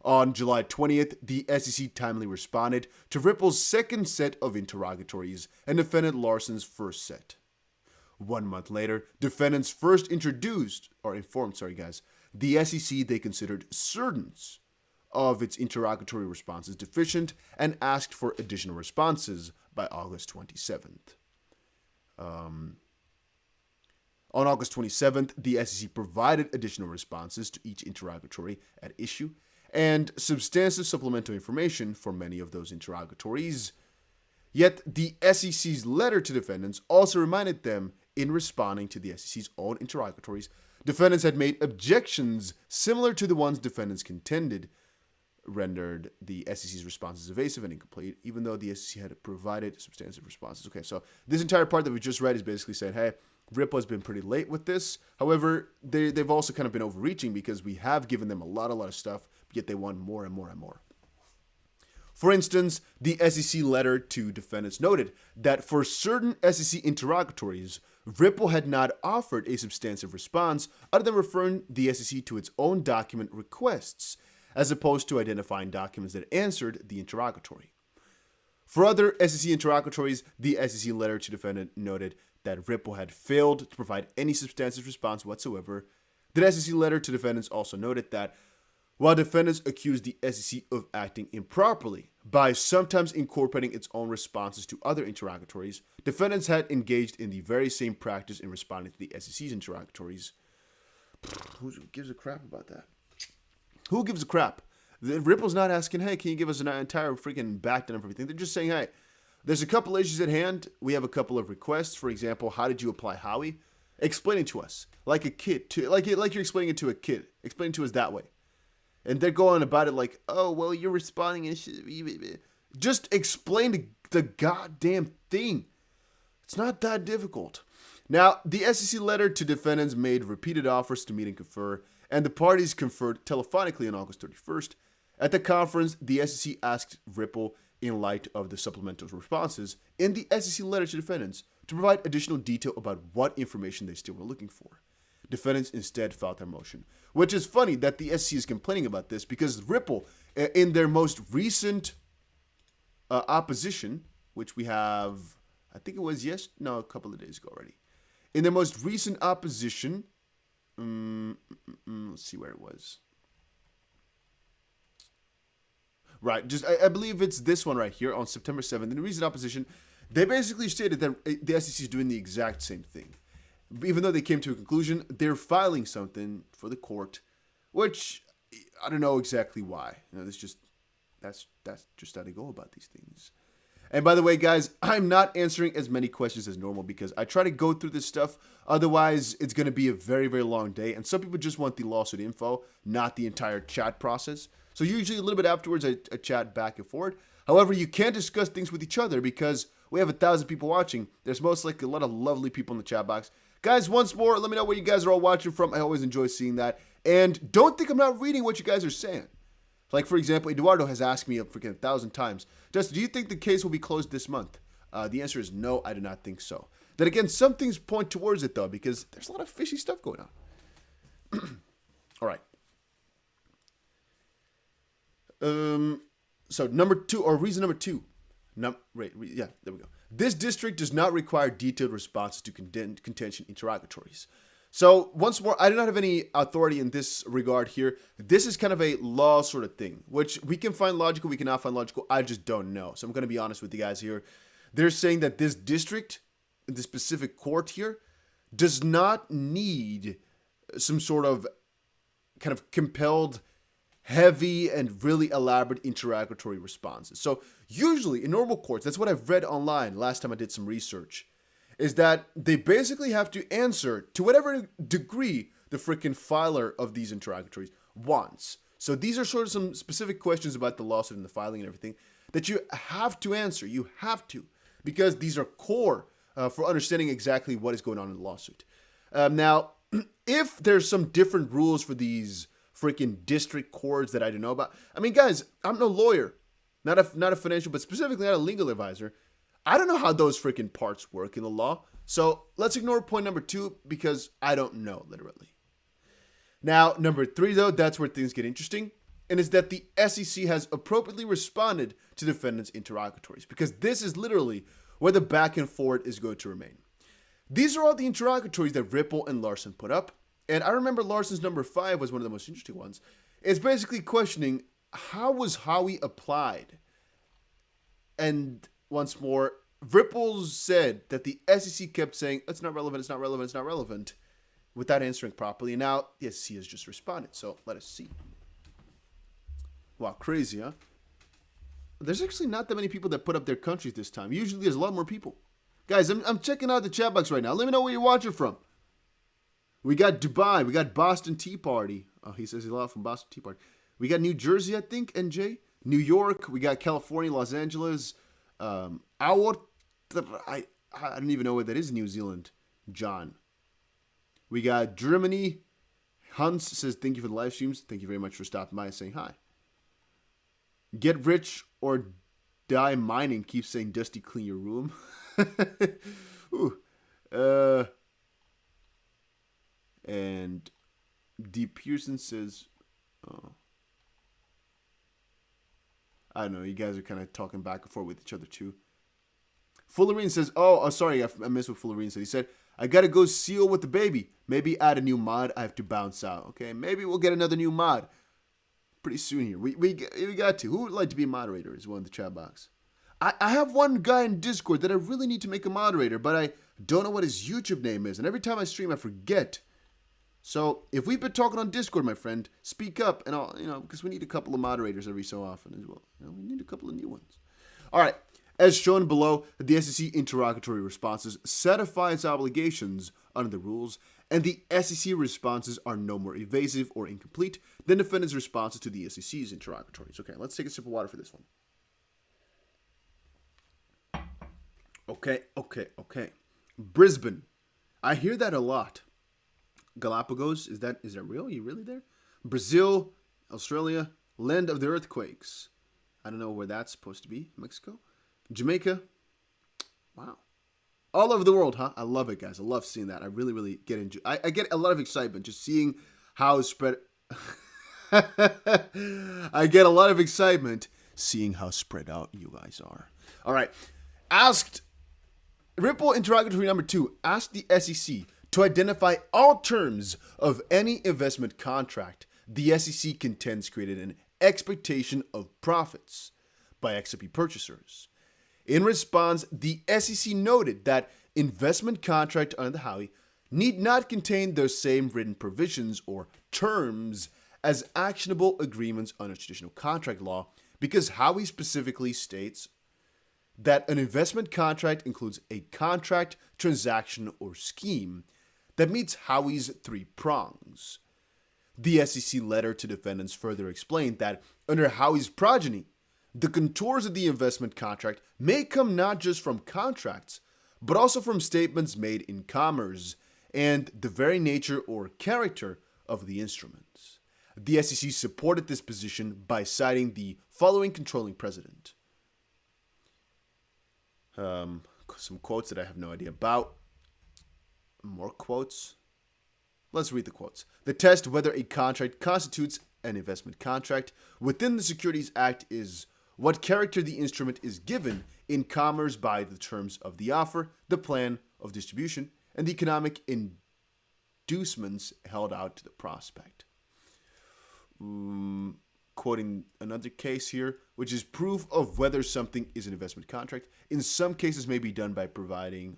On July 20th, the SEC timely responded to Ripple's second set of interrogatories and defendant Larson's first set. 1 month later, defendants first informed the SEC they considered certain of its interrogatory responses deficient and asked for additional responses by August 27th. On August 27th, the SEC provided additional responses to each interrogatory at issue and substantive supplemental information for many of those interrogatories. Yet the SEC's letter to defendants also reminded them, in responding to the SEC's own interrogatories, defendants had made objections similar to the ones defendants contended rendered the SEC's responses evasive and incomplete, even though the SEC had provided substantive responses. Okay, so this entire part that we just read is basically saying, hey, Ripple has been pretty late with this. However, they've also kind of been overreaching because we have given them a lot of stuff, yet they want more and more and more. For instance, the SEC letter to defendants noted that for certain SEC interrogatories, Ripple had not offered a substantive response other than referring the SEC to its own document requests, as opposed to identifying documents that answered the interrogatory. For other SEC interrogatories, the SEC letter to defendant noted that Ripple had failed to provide any substantive response whatsoever. The SEC letter to defendants also noted that while defendants accused the SEC of acting improperly by sometimes incorporating its own responses to other interrogatories, defendants had engaged in the very same practice in responding to the SEC's interrogatories. Who gives a crap about that? Who gives a crap? Ripple's not asking, hey, can you give us an entire freaking backdown of everything? They're just saying, hey, there's a couple issues at hand. We have a couple of requests. For example, how did you apply Howie? Explain it to us like a kid, like you're explaining it to a kid. Explain it to us that way. And they're going about it like, oh, well, you're responding and Just explain the goddamn thing. It's not that difficult. Now, the SEC letter to defendants made repeated offers to meet and confer, and the parties conferred telephonically on August 31st. At the conference, the SEC asked Ripple, in light of the supplemental responses in the SEC letter to defendants, to provide additional detail about what information they still were looking for. Defendants instead filed their motion, which is funny that the SEC is complaining about this because Ripple, in their most recent opposition, which we have, I think it was a couple of days ago already. In their most recent opposition, let's see where it was. Right, I believe it's this one right here on September 7th. In the recent opposition, they basically stated that the SEC is doing the exact same thing. Even though they came to a conclusion, they're filing something for the court, which I don't know exactly why. That's just how they go about these things. And by the way, guys, I'm not answering as many questions as normal because I try to go through this stuff. Otherwise, it's going to be a very, very long day. And some people just want the lawsuit info, not the entire chat process. So usually a little bit afterwards, I chat back and forth. However, you can't discuss things with each other because we have 1,000 people watching. There's most likely a lot of lovely people in the chat box. Guys, once more, let me know where you guys are all watching from. I always enjoy seeing that. And don't think I'm not reading what you guys are saying. Like, for example, Eduardo has asked me freaking 1,000 times, Justin, do you think the case will be closed this month? The answer is no, I do not think so. Then again, some things point towards it, though, because there's a lot of fishy stuff going on. All right. So reason number two. There we go. This district does not require detailed responses to contention interrogatories. So once more, I do not have any authority in this regard here. This is kind of a law sort of thing, which we can find logical, we cannot find logical. I just don't know. So I'm going to be honest with you guys here. They're saying that this district, the specific court here, does not need some sort of kind of compelled, heavy, and really elaborate interrogatory responses. So usually in normal courts, that's what I've read online last time I did some research, is that they basically have to answer to whatever degree the freaking filer of these interrogatories wants. So these are sort of some specific questions about the lawsuit and the filing and everything that you have to answer. You have to, because these are core for understanding exactly what is going on in the lawsuit. Now, if there's some different rules for these freaking district courts that I don't know about, I mean, guys, I'm no lawyer, not a financial, but specifically not a legal advisor. I don't know how those freaking parts work in the law. So let's ignore point number two because I don't know, literally. Now, number three, though, that's where things get interesting. And is that the SEC has appropriately responded to defendants' interrogatories, because this is literally where the back and forth is going to remain. These are all the interrogatories that Ripple and Larson put up. And I remember Larson's number 5 was one of the most interesting ones. It's basically questioning how was Howey applied. And once more, Ripple said that the SEC kept saying, it's not relevant, it's not relevant, it's not relevant, without answering properly. And now the SEC has just responded. So let us see. Wow, crazy, huh? There's actually not that many people that put up their countries this time. Usually there's a lot more people. Guys, I'm checking out the chat box right now. Let me know where you're watching from. We got Dubai. We got Boston Tea Party. Oh, he says he's a lot from Boston Tea Party. We got New Jersey, I think, NJ. New York. We got California, Los Angeles. I don't even know what that is, New Zealand. John. We got Germany. Hans says, thank you for the live streams. Thank you very much for stopping by and saying hi. Get rich or die mining keeps saying, Dusty, clean your room. Ooh. And D. Pearson says, oh, I don't know, you guys are kind of talking back and forth with each other too. Fullerene says, sorry, I missed what Fullerene said. He said, I gotta go seal with the baby. Maybe add a new mod. I have to bounce out. Okay, maybe we'll get another new mod pretty soon here. We got to. Who would like to be a moderator is one in the chat box. I have one guy in Discord that I really need to make a moderator, but I don't know what his YouTube name is. And every time I stream, I forget. So if we've been talking on Discord, my friend, speak up, and I'll, because we need a couple of moderators every so often as well. We need a couple of new ones. All right. As shown below, the SEC interrogatory responses satisfy its obligations under the rules, and the SEC responses are no more evasive or incomplete than defendants' responses to the SEC's interrogatories. Okay, let's take a sip of water for this one. Okay. Brisbane. I hear that a lot. Galapagos, is that real? Are you really there? Brazil, Australia, land of the earthquakes. I don't know where that's supposed to be. Mexico, Jamaica. Wow. All over the world, huh? I love it, guys. I love seeing that. I really, really get into. I get a lot of excitement just seeing how it's spread. I get a lot of excitement seeing how spread out you guys are. All right. Asked Ripple interrogatory number 2. Asked the SEC to identify all terms of any investment contract the SEC contends created an expectation of profits by XRP purchasers. In response, the SEC noted that investment contract under the Howey need not contain the same written provisions or terms as actionable agreements under traditional contract law because Howey specifically states that an investment contract includes a contract, transaction, or scheme that meets Howey's 3 prongs. The SEC letter to defendants further explained that under Howey's progeny, the contours of the investment contract may come not just from contracts, but also from statements made in commerce and the very nature or character of the instruments. The SEC supported this position by citing the following controlling precedent. Some quotes that I have no idea about. More quotes. Let's read the quotes. The test whether a contract constitutes an investment contract within the Securities Act is what character the instrument is given in commerce by the terms of the offer, the plan of distribution, and the economic inducements held out to the prospect. Quoting another case here, which is proof of whether something is an investment contract. In some cases may be done by proving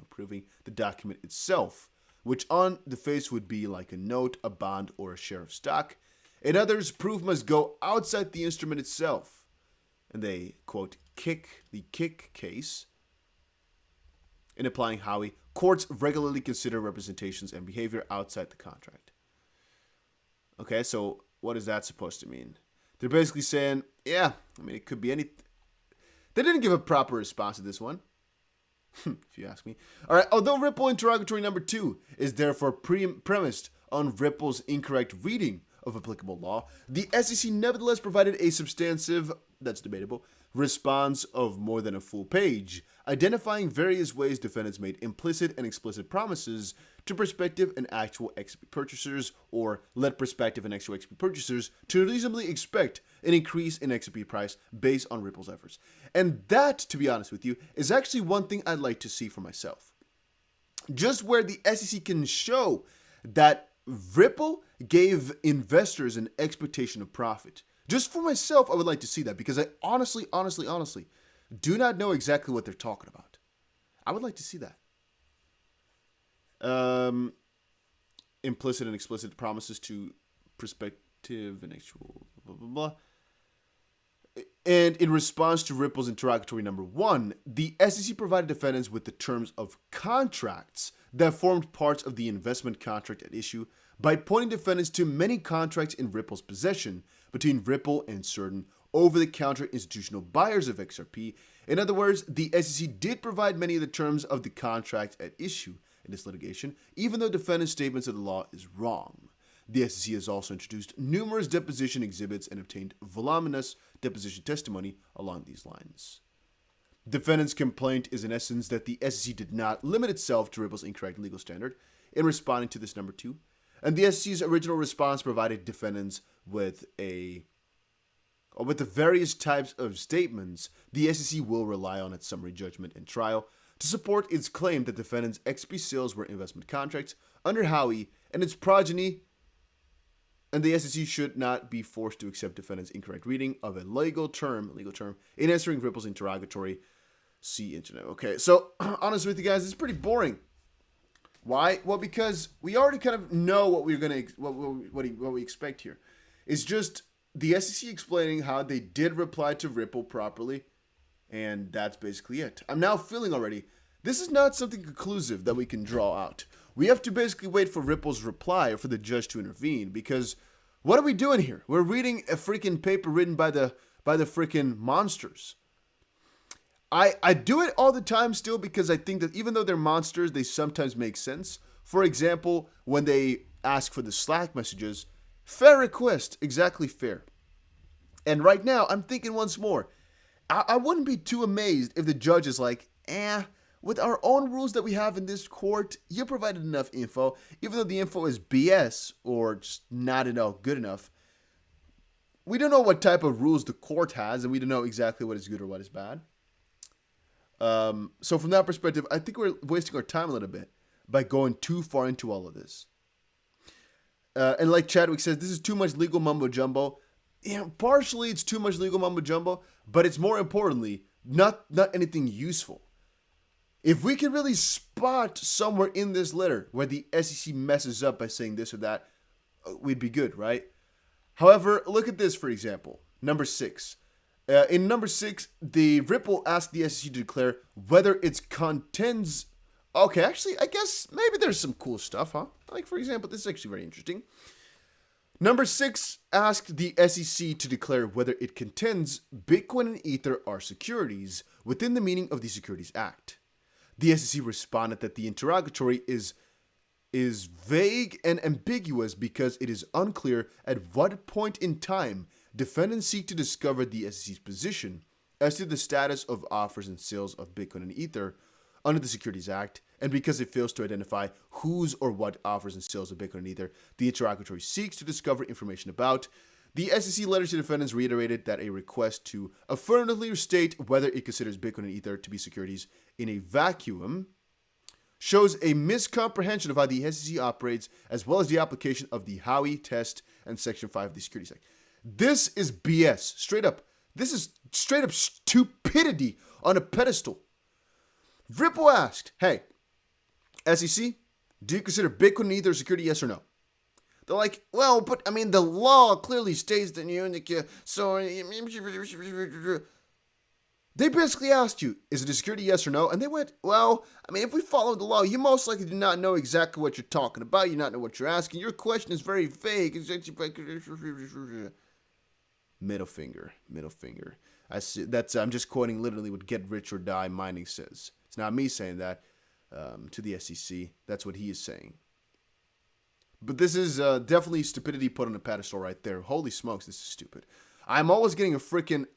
the document itself, which on the face would be like a note, a bond, or a share of stock. In others, proof must go outside the instrument itself. And they, quote, the kick case. In applying Howey, courts regularly consider representations and behavior outside the contract. Okay, so what is that supposed to mean? They're basically saying, yeah, I mean, it could be anything. They didn't give a proper response to this one, if you ask me. All right, although Ripple interrogatory number 2 is therefore premised on Ripple's incorrect reading of applicable law, the SEC nevertheless provided a substantive, that's debatable, response of more than a full page, identifying various ways defendants made implicit and explicit promises to prospective and actual XP purchasers, or led prospective and actual XP purchasers to reasonably expect an increase in XP price based on Ripple's efforts. And that, to be honest with you, is actually one thing I'd like to see for myself. Just where the SEC can show that Ripple gave investors an expectation of profit. Just for myself, I would like to see that because I honestly do not know exactly what they're talking about. I would like to see that. Implicit and explicit promises to prospective and actual blah, blah, blah. And in response to Ripple's interrogatory number 1, the SEC provided defendants with the terms of contracts that formed parts of the investment contract at issue by pointing defendants to many contracts in Ripple's possession between Ripple and certain over-the-counter institutional buyers of XRP. In other words, the SEC did provide many of the terms of the contract at issue in this litigation, even though defendants' statements of the law is wrong. The SEC has also introduced numerous deposition exhibits and obtained voluminous deposition testimony along these lines. Defendants' complaint is in essence that the SEC did not limit itself to Ripple's incorrect legal standard in responding to this number 2, and the SEC's original response provided defendants with the various types of statements the SEC will rely on at summary judgment and trial to support its claim that defendants' XP sales were investment contracts under Howey and its progeny, and the SEC should not be forced to accept defendants' incorrect reading of a legal term in answering Ripple's interrogatory. See internet. Okay, so honestly with you guys, it's pretty boring. Why? Well, because we already kind of know what we're gonna what we expect here. It's just the SEC explaining how they did reply to Ripple properly, and that's basically it. I'm now feeling already, this is not something conclusive that we can draw out. We have to basically wait for Ripple's reply or for the judge to intervene, because what are we doing here? We're reading a freaking paper written by the freaking monsters. I do it all the time still because I think that even though they're monsters, they sometimes make sense. For example, when they ask for the Slack messages, fair request, exactly fair. And right now, I'm thinking once more, I wouldn't be too amazed if the judge is like, with our own rules that we have in this court, you provided enough info, even though the info is BS or just not enough good enough. We don't know what type of rules the court has, and we don't know exactly what is good or what is bad. So from that perspective, I think we're wasting our time a little bit by going too far into all of this. And like Chadwick says, this is too much legal mumbo jumbo. Yeah, partially it's too much legal mumbo jumbo, but it's more importantly not anything useful. If we can really spot somewhere in this letter where the SEC messes up by saying this or that, we'd be good, right? However, look at this, for example. Number 6. In number 6, the Ripple asked the SEC to declare whether its contends... Okay, actually, I guess maybe there's some cool stuff, huh? Like, for example, this is actually very interesting. Number 6 asked the SEC to declare whether it contends Bitcoin and Ether are securities within the meaning of the Securities Act. The SEC responded that the interrogatory is vague and ambiguous because it is unclear at what point in time defendants seek to discover the SEC's position as to the status of offers and sales of Bitcoin and Ether under the Securities Act, and because it fails to identify whose or what offers and sales of Bitcoin and Ether the interrogatory seeks to discover information about. The SEC letter to defendants reiterated that a request to affirmatively state whether it considers Bitcoin and Ether to be securities in a vacuum shows a miscomprehension of how the SEC operates, as well as the application of the Howey test and Section 5 of the Securities Act. This is BS. Straight up. This is straight up stupidity on a pedestal. Ripple asked, hey, SEC, do you consider Bitcoin and Ether a security, yes or no? They're like, well, but I mean, the law clearly states that so they basically asked you, is it a security, yes or no? And they went, well, I mean, if we follow the law, you most likely do not know exactly what you're talking about. You not know what you're asking. Your question is very vague. Middle finger. I see, I'm just quoting literally what Get Rich or Die Mining says. It's not me saying that to the SEC. That's what he is saying. But this is definitely stupidity put on a pedestal right there. Holy smokes, this is stupid. I'm always getting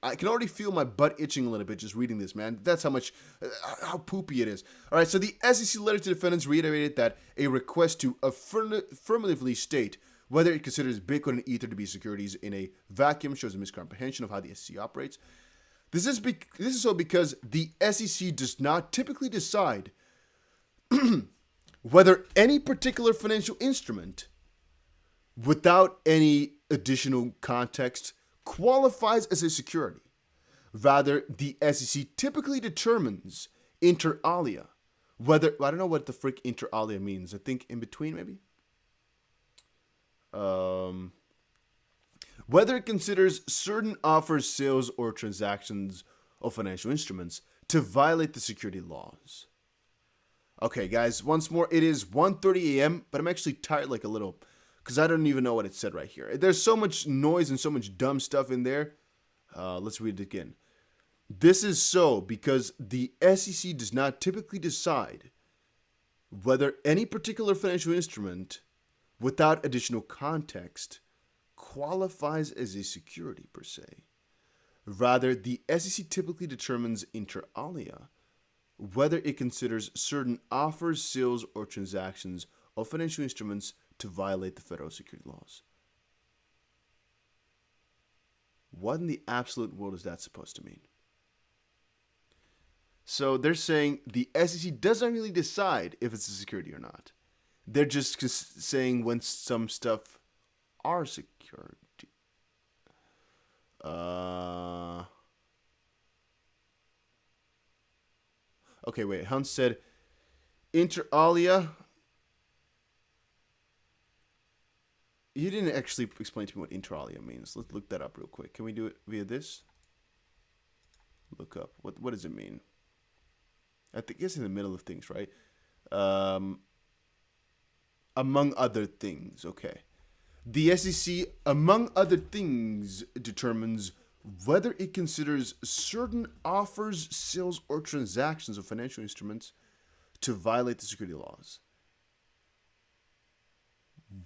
I can already feel my butt itching a little bit just reading this, man. That's how poopy it is. All right, so the SEC letter to defendants reiterated that a request to affirmatively state whether it considers Bitcoin and Ether to be securities in a vacuum shows a miscomprehension of how the SEC operates. This is so because the SEC does not typically decide whether any particular financial instrument, without any additional context, qualifies as a security. Rather, the SEC typically determines inter alia whether, I don't know what the frick inter alia means. I think in between maybe? Whether it considers certain offers, sales, or transactions of financial instruments to violate the security laws. Okay, guys, once more, it is 1:30 a.m., but I'm actually tired like a little, because I don't even know what it said right here. There's so much noise and so much dumb stuff in there. Let's read it again. This is so because the SEC does not typically decide whether any particular financial instrument, without additional context, qualifies as a security per se. Rather, the SEC typically determines inter alia whether it considers certain offers, sales, or transactions of financial instruments to violate the federal security laws. What in the absolute world is that supposed to mean? So they're saying the SEC doesn't really decide if it's a security or not. They're just saying when some stuff are security. Okay, wait. Hans said, inter alia. You didn't actually explain to me what inter alia means. Let's look that up real quick. Can we do it via this? Look up. What does it mean? I think it's in the middle of things, right? Among other things. Okay. The SEC, among other things, determines whether it considers certain offers, sales, or transactions of financial instruments to violate the security laws.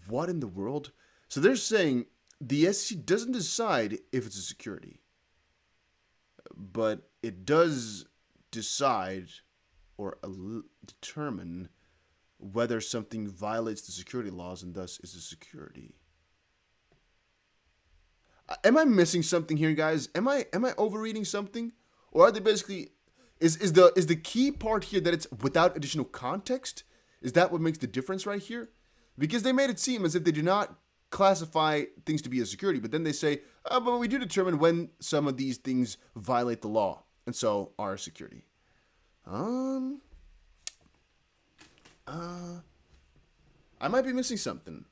What in the world? So they're saying the SEC doesn't decide if it's a security, but it does decide or determine whether something violates the security laws and thus is a security. Am I missing something here, guys? Am I overreading something? Or are they basically is the key part here that it's without additional context? Is that what makes the difference right here? Because they made it seem as if they do not classify things to be a security, but then they say, but we do determine when some of these things violate the law and so are a security. I might be missing something.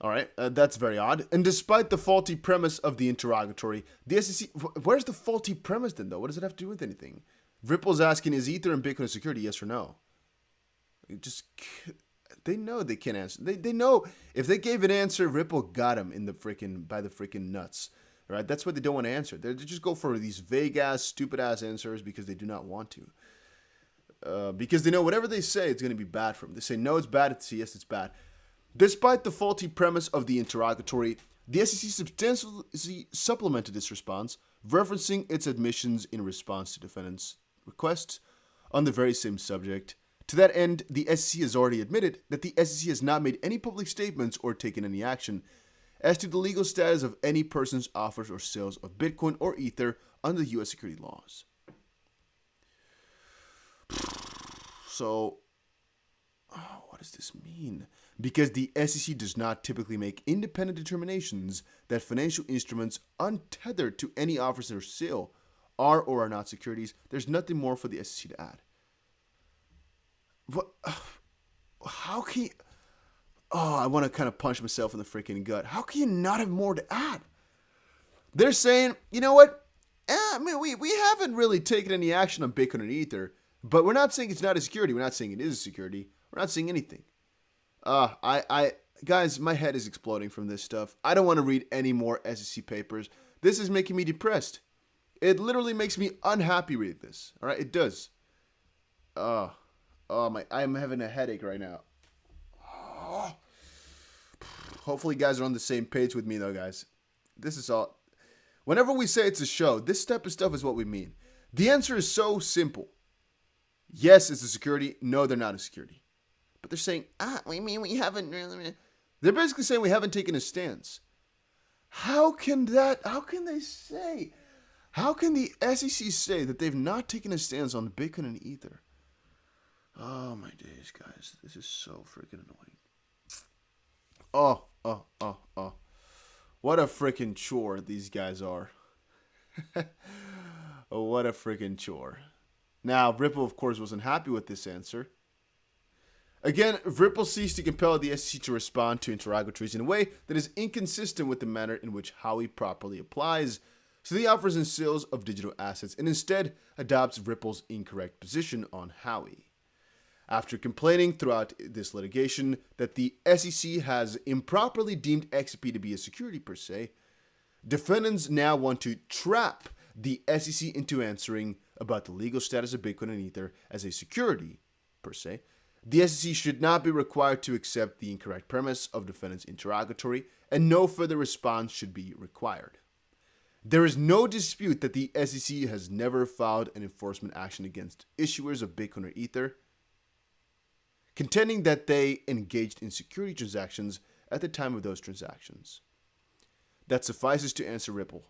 All right, that's very odd. And despite the faulty premise of the interrogatory, the SEC, where's the faulty premise then, though? What does it have to do with anything? Ripple's asking, is Ether and Bitcoin a security, yes or no? They know they can't answer. They know if they gave an answer, Ripple got them by the freaking nuts. Right? That's what they don't want to answer. They just go for these vague-ass, stupid-ass answers because they do not want to. Because they know whatever they say, it's going to be bad for them. They say, no, it's bad. It's yes, it's bad. Despite the faulty premise of the interrogatory, the SEC substantially supplemented its response, referencing its admissions in response to defendants' requests on the very same subject. To that end, the SEC has already admitted that the SEC has not made any public statements or taken any action as to the legal status of any person's offers or sales of Bitcoin or Ether under the U.S. security laws. So, what does this mean? Because the SEC does not typically make independent determinations that financial instruments untethered to any offers or sale are or are not securities, there's nothing more for the SEC to add. What? How can you... Oh, I want to kind of punch myself in the freaking gut. How can you not have more to add? They're saying, you know what? We haven't really taken any action on Bitcoin and Ether, but we're not saying it's not a security. We're not saying it is a security. We're not saying anything. Guys, my head is exploding from this stuff. I don't want to read any more SEC papers. This is making me depressed. It literally makes me unhappy reading this. All right, it does. I'm having a headache right now. Hopefully you guys are on the same page with me though, guys. This is all. Whenever we say it's a show, this type of stuff is what we mean. The answer is so simple. Yes, it's a security. No, they're not a security. But they're saying, we haven't really. They're basically saying we haven't taken a stance. How can the SEC say that they've not taken a stance on Bitcoin and Ether? Oh my days, guys. This is so freaking annoying. Oh. What a freaking chore these guys are. Oh, what a freaking chore. Now, Ripple, of course, wasn't happy with this answer. Again, Ripple seeks to compel the SEC to respond to interrogatories in a way that is inconsistent with the manner in which Howey properly applies to the offers and sales of digital assets and instead adopts Ripple's incorrect position on Howey. After complaining throughout this litigation that the SEC has improperly deemed XP to be a security per se, defendants now want to trap the SEC into answering about the legal status of Bitcoin and Ether as a security per se. The SEC should not be required to accept the incorrect premise of defendants' interrogatory, and no further response should be required. There is no dispute that the SEC has never filed an enforcement action against issuers of Bitcoin or Ether, contending that they engaged in security transactions at the time of those transactions. That suffices to answer Ripple.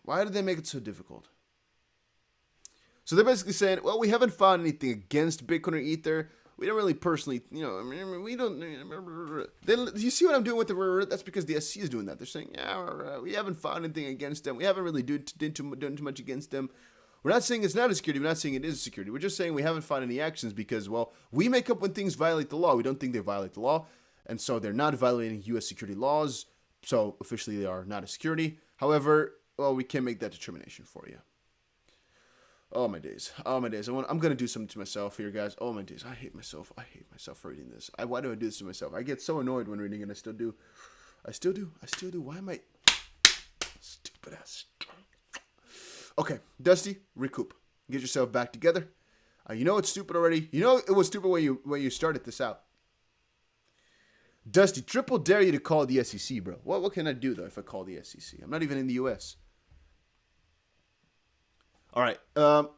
Why did they make it so difficult? So they're basically saying, well, we haven't found anything against Bitcoin or Ether. We don't really personally, we don't. You see what I'm doing with the? That's because the SEC is doing that. They're saying, yeah, we haven't found anything against them. We haven't really done too much against them. We're not saying it's not a security. We're not saying it is a security. We're just saying we haven't found any actions because, well, we make up when things violate the law. We don't think they violate the law. And so they're not violating U.S. security laws. So officially they are not a security. However, well, we can't make that determination for you. Oh my days. Oh my days. I'm gonna do something to myself here, guys. Oh my days. I hate myself. I hate myself for reading this. Why do I do this to myself? I get so annoyed when reading, and I still do. I still do. Why am I stupid ass? Okay, Dusty, recoup. Get yourself back together. You know it's stupid already. You know it was stupid when you started this out. Dusty, triple dare you to call the SEC, bro. What can I do though if I call the SEC? I'm not even in the US. All right.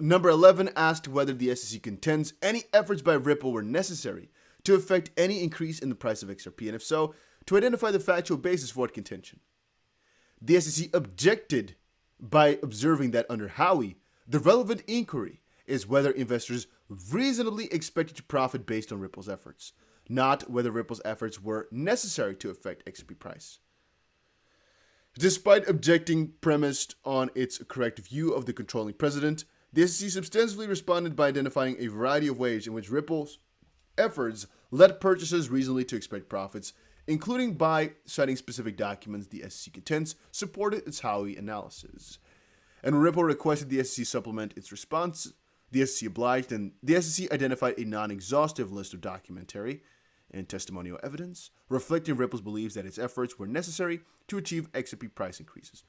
Number 11 asked whether the SEC contends any efforts by Ripple were necessary to affect any increase in the price of XRP, and if so, to identify the factual basis for what contention. The SEC objected by observing that under Howey, the relevant inquiry is whether investors reasonably expected to profit based on Ripple's efforts, not whether Ripple's efforts were necessary to affect XRP price. Despite objecting premised on its correct view of the controlling precedent, the SEC substantially responded by identifying a variety of ways in which Ripple's efforts led purchasers reasonably to expect profits, including by citing specific documents the SEC contends supported its Howey analysis. And when Ripple requested the SEC supplement its response, the SEC obliged, and the SEC identified a non-exhaustive list of documentary and testimonial evidence reflecting Ripple's beliefs that its efforts were necessary to achieve XRP price increases.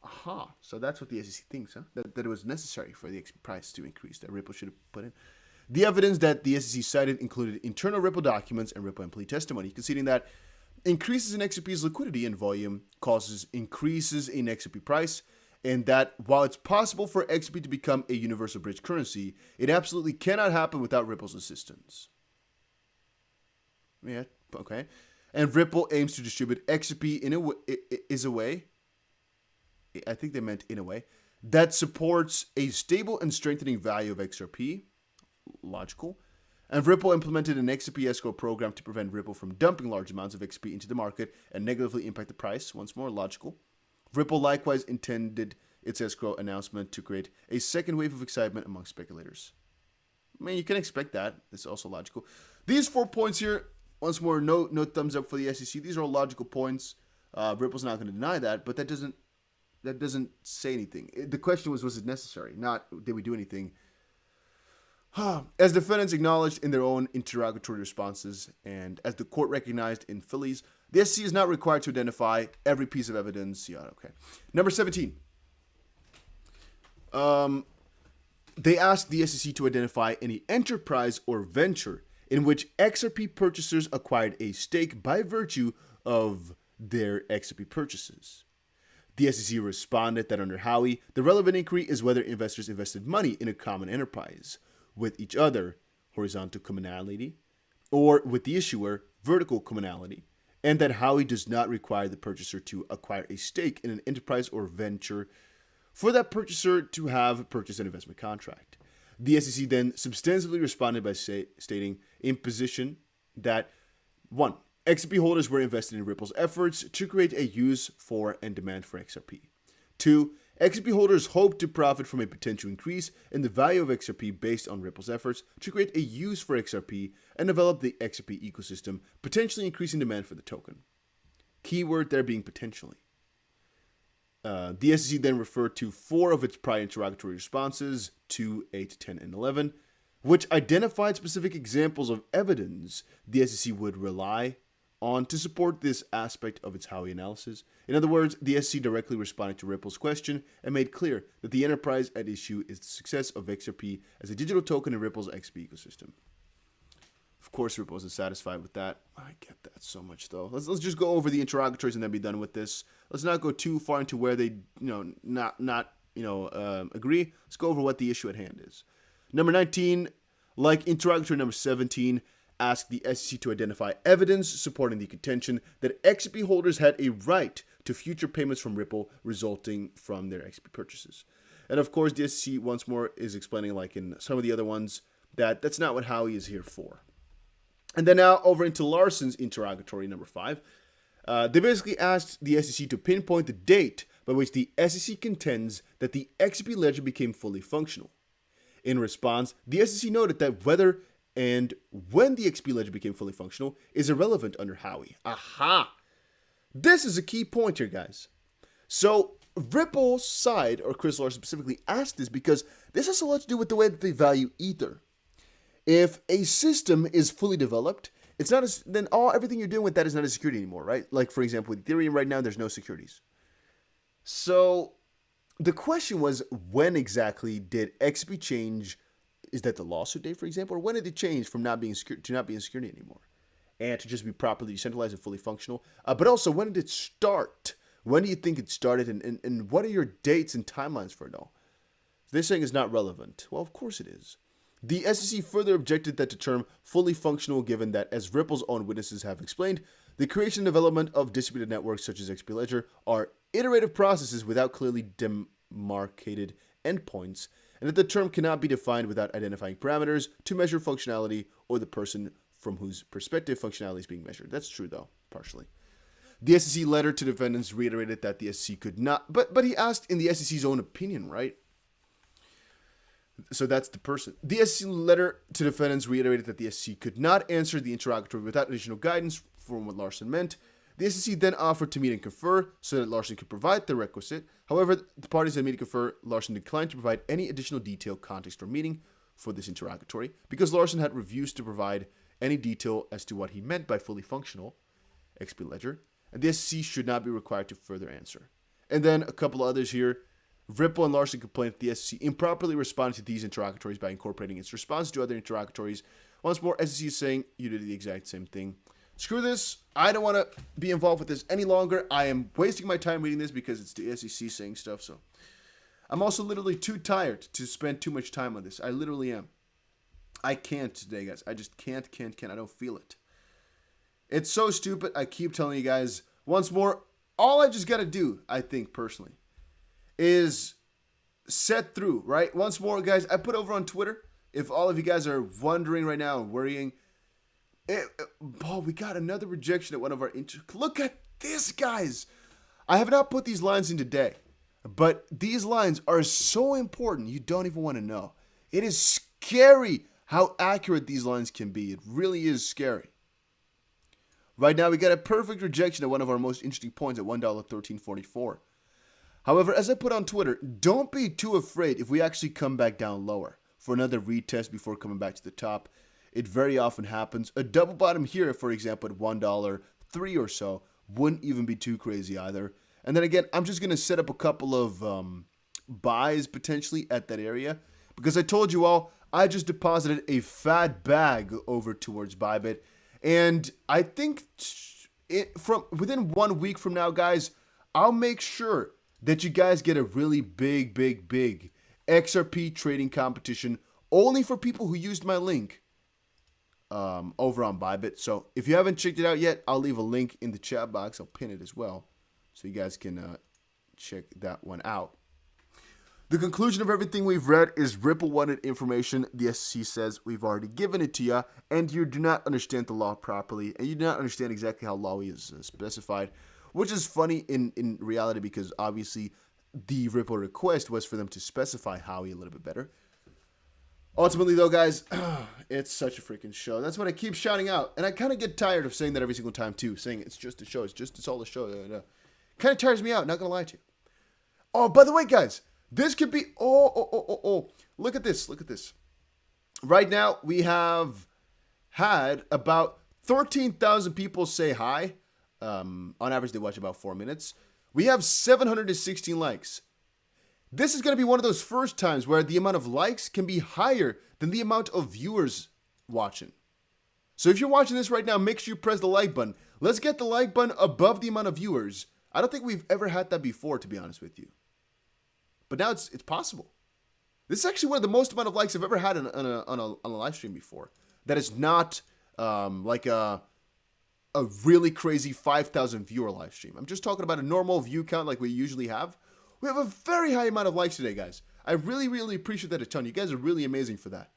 Aha, so that's what the SEC thinks, huh? That it was necessary for the XRP price to increase, that Ripple should have put in. The evidence that the SEC cited included internal Ripple documents and Ripple employee testimony, conceding that increases in XRP's liquidity and volume causes increases in XRP price, and that while it's possible for XRP to become a universal bridge currency, it absolutely cannot happen without Ripple's assistance. Yeah, okay. And Ripple aims to distribute XRP in a way, I think they meant in a way, that supports a stable and strengthening value of XRP. Logical. And Ripple implemented an XRP escrow program to prevent Ripple from dumping large amounts of XRP into the market and negatively impact the price. Once more, logical. Ripple likewise intended its escrow announcement to create a second wave of excitement among speculators. I mean, you can expect that. It's also logical. These 4 points here, once more, no thumbs up for the SEC. These are all logical points. Ripple's not going to deny that, but that doesn't say anything. The question was it necessary? Not, did we do anything? As defendants acknowledged in their own interrogatory responses, and as the court recognized in Phillies, the SEC is not required to identify every piece of evidence. Yeah, okay. Number 17. They asked the SEC to identify any enterprise or venture in which XRP purchasers acquired a stake by virtue of their XRP purchases. The SEC responded that under Howey, the relevant inquiry is whether investors invested money in a common enterprise with each other, horizontal commonality, or with the issuer, vertical commonality, and that Howey does not require the purchaser to acquire a stake in an enterprise or venture for that purchaser to have purchased an investment contract. The SEC then substantively responded by stating in position that 1. XRP holders were invested in Ripple's efforts to create a use for and demand for XRP. 2. XRP holders hope to profit from a potential increase in the value of XRP based on Ripple's efforts to create a use for XRP and develop the XRP ecosystem, potentially increasing demand for the token. Keyword there being potentially. The SEC then referred to 4 of its prior interrogatory responses, 2, 8, 10, and 11, which identified specific examples of evidence the SEC would rely on to support this aspect of its Howey analysis. In other words, the SEC directly responded to Ripple's question and made clear that the enterprise at issue is the success of XRP as a digital token in Ripple's XRP ecosystem. Of course, Ripple wasn't satisfied with that. I get that so much, though. Let's just go over the interrogatories and then be done with this. Let's not go too far into where they, agree. Let's go over what the issue at hand is. Number 19, like interrogatory number 17, asked the SEC to identify evidence supporting the contention that XRP holders had a right to future payments from Ripple resulting from their XRP purchases. And of course, the SEC once more is explaining, like in some of the other ones, that that's not what Howey is here for. And then now over into Larson's interrogatory number 5. They basically asked the SEC to pinpoint the date by which the SEC contends that the XRP ledger became fully functional. In response, the SEC noted that whether and when the XRP ledger became fully functional is irrelevant under Howey. Aha! This is a key point here, guys. So Ripple's side, or Chris Larson specifically, asked this because This has a lot to do with the way that they value ether. If a system is fully developed, it's not as, then everything you're doing with that is not a security anymore, right? Like, for example, with Ethereum right now, there's no securities. So the question was, when exactly did XP change? Is that the lawsuit date, for example? Or when did it change from not being to not being security anymore? And to just be properly decentralized and fully functional? But also, when did it start? When do you think it started? And what are your dates and timelines for it all? They're saying it's not relevant. Well, of course it is. The SEC further objected that the term fully functional, given that, as Ripple's own witnesses have explained, the creation and development of distributed networks such as XP Ledger are iterative processes without clearly demarcated endpoints, and that the term cannot be defined without identifying parameters to measure functionality or the person from whose perspective functionality is being measured. That's true, though, partially. The SEC letter to defendants reiterated that the SEC could not, but he asked in the SEC's own opinion, right? So that's the person. The SEC letter to defendants reiterated that the SEC could not answer the interrogatory without additional guidance from what Larson meant. The SEC then offered to meet and confer so that Larson could provide the requisite. However, the parties that meet and confer, Larson declined to provide any additional detail, context, or meaning for this interrogatory because Larson had refused to provide any detail as to what he meant by fully functional XP Ledger, and the SEC should not be required to further answer. And then a couple others here. Ripple and Larson complained that the SEC improperly responded to these interrogatories by incorporating its response to other interrogatories. Once more, SEC is saying you did the exact same thing. Screw this. I don't want to be involved with this any longer. I am wasting my time reading this because it's the SEC saying stuff. So I'm also literally too tired to spend too much time on this. I literally am. I can't today, guys. I just can't. I don't feel it. It's so stupid. I keep telling you guys once more, all I just got to do, I think personally, is set through, right? Once more, guys, I put over on Twitter, if all of you guys are wondering right now and worrying, we got another rejection at one of our look at this, guys. I have not put these lines in today, but these lines are so important, you don't even want to know. It is scary how accurate these lines can be. It really is scary. Right now, we got a perfect rejection at one of our most interesting points at $1.1344. However, as I put on Twitter, don't be too afraid if we actually come back down lower for another retest before coming back to the top. It very often happens. A double bottom here, for example, at $1.03 or so, wouldn't even be too crazy either. And then again, I'm just going to set up a couple of buys potentially at that area because I told you all, I just deposited a fat bag over towards Bybit. And I think from within 1 week from now, guys, I'll make sure that you guys get a really big XRP trading competition only for people who used my link over on Bybit. So if you haven't checked it out yet, I'll leave a link in the chat box. I'll pin it as well so you guys can check that one out. The conclusion of everything we've read is Ripple wanted information. The SEC says we've already given it to you, and you do not understand the law properly, and you do not understand exactly how law is specified, which is funny in reality because obviously the Ripple request was for them to specify Howie a little bit better. Ultimately, though, guys, it's such a freaking show. That's what I keep shouting out, and I kind of get tired of saying that every single time too, saying it's just a show, it's all a show. Kind of tires me out, not gonna lie to you. Oh, by the way, guys, this could be, look at this. Right now, we have had about 13,000 people say hi. On average, they watch about 4 minutes. We have 716 likes. This is going to be one of those first times where the amount of likes can be higher than the amount of viewers watching. So if you're watching this right now, make sure you press the like button. Let's get the like button above the amount of viewers. I don't think we've ever had that before, to be honest with you. But now it's possible. This is actually one of the most amount of likes I've ever had on a live stream before. That is not like a really crazy 5,000 viewer live stream. I'm just talking about a normal view count like we usually have. We have a very high amount of likes today, guys. I really appreciate that a ton. You guys are really amazing for that.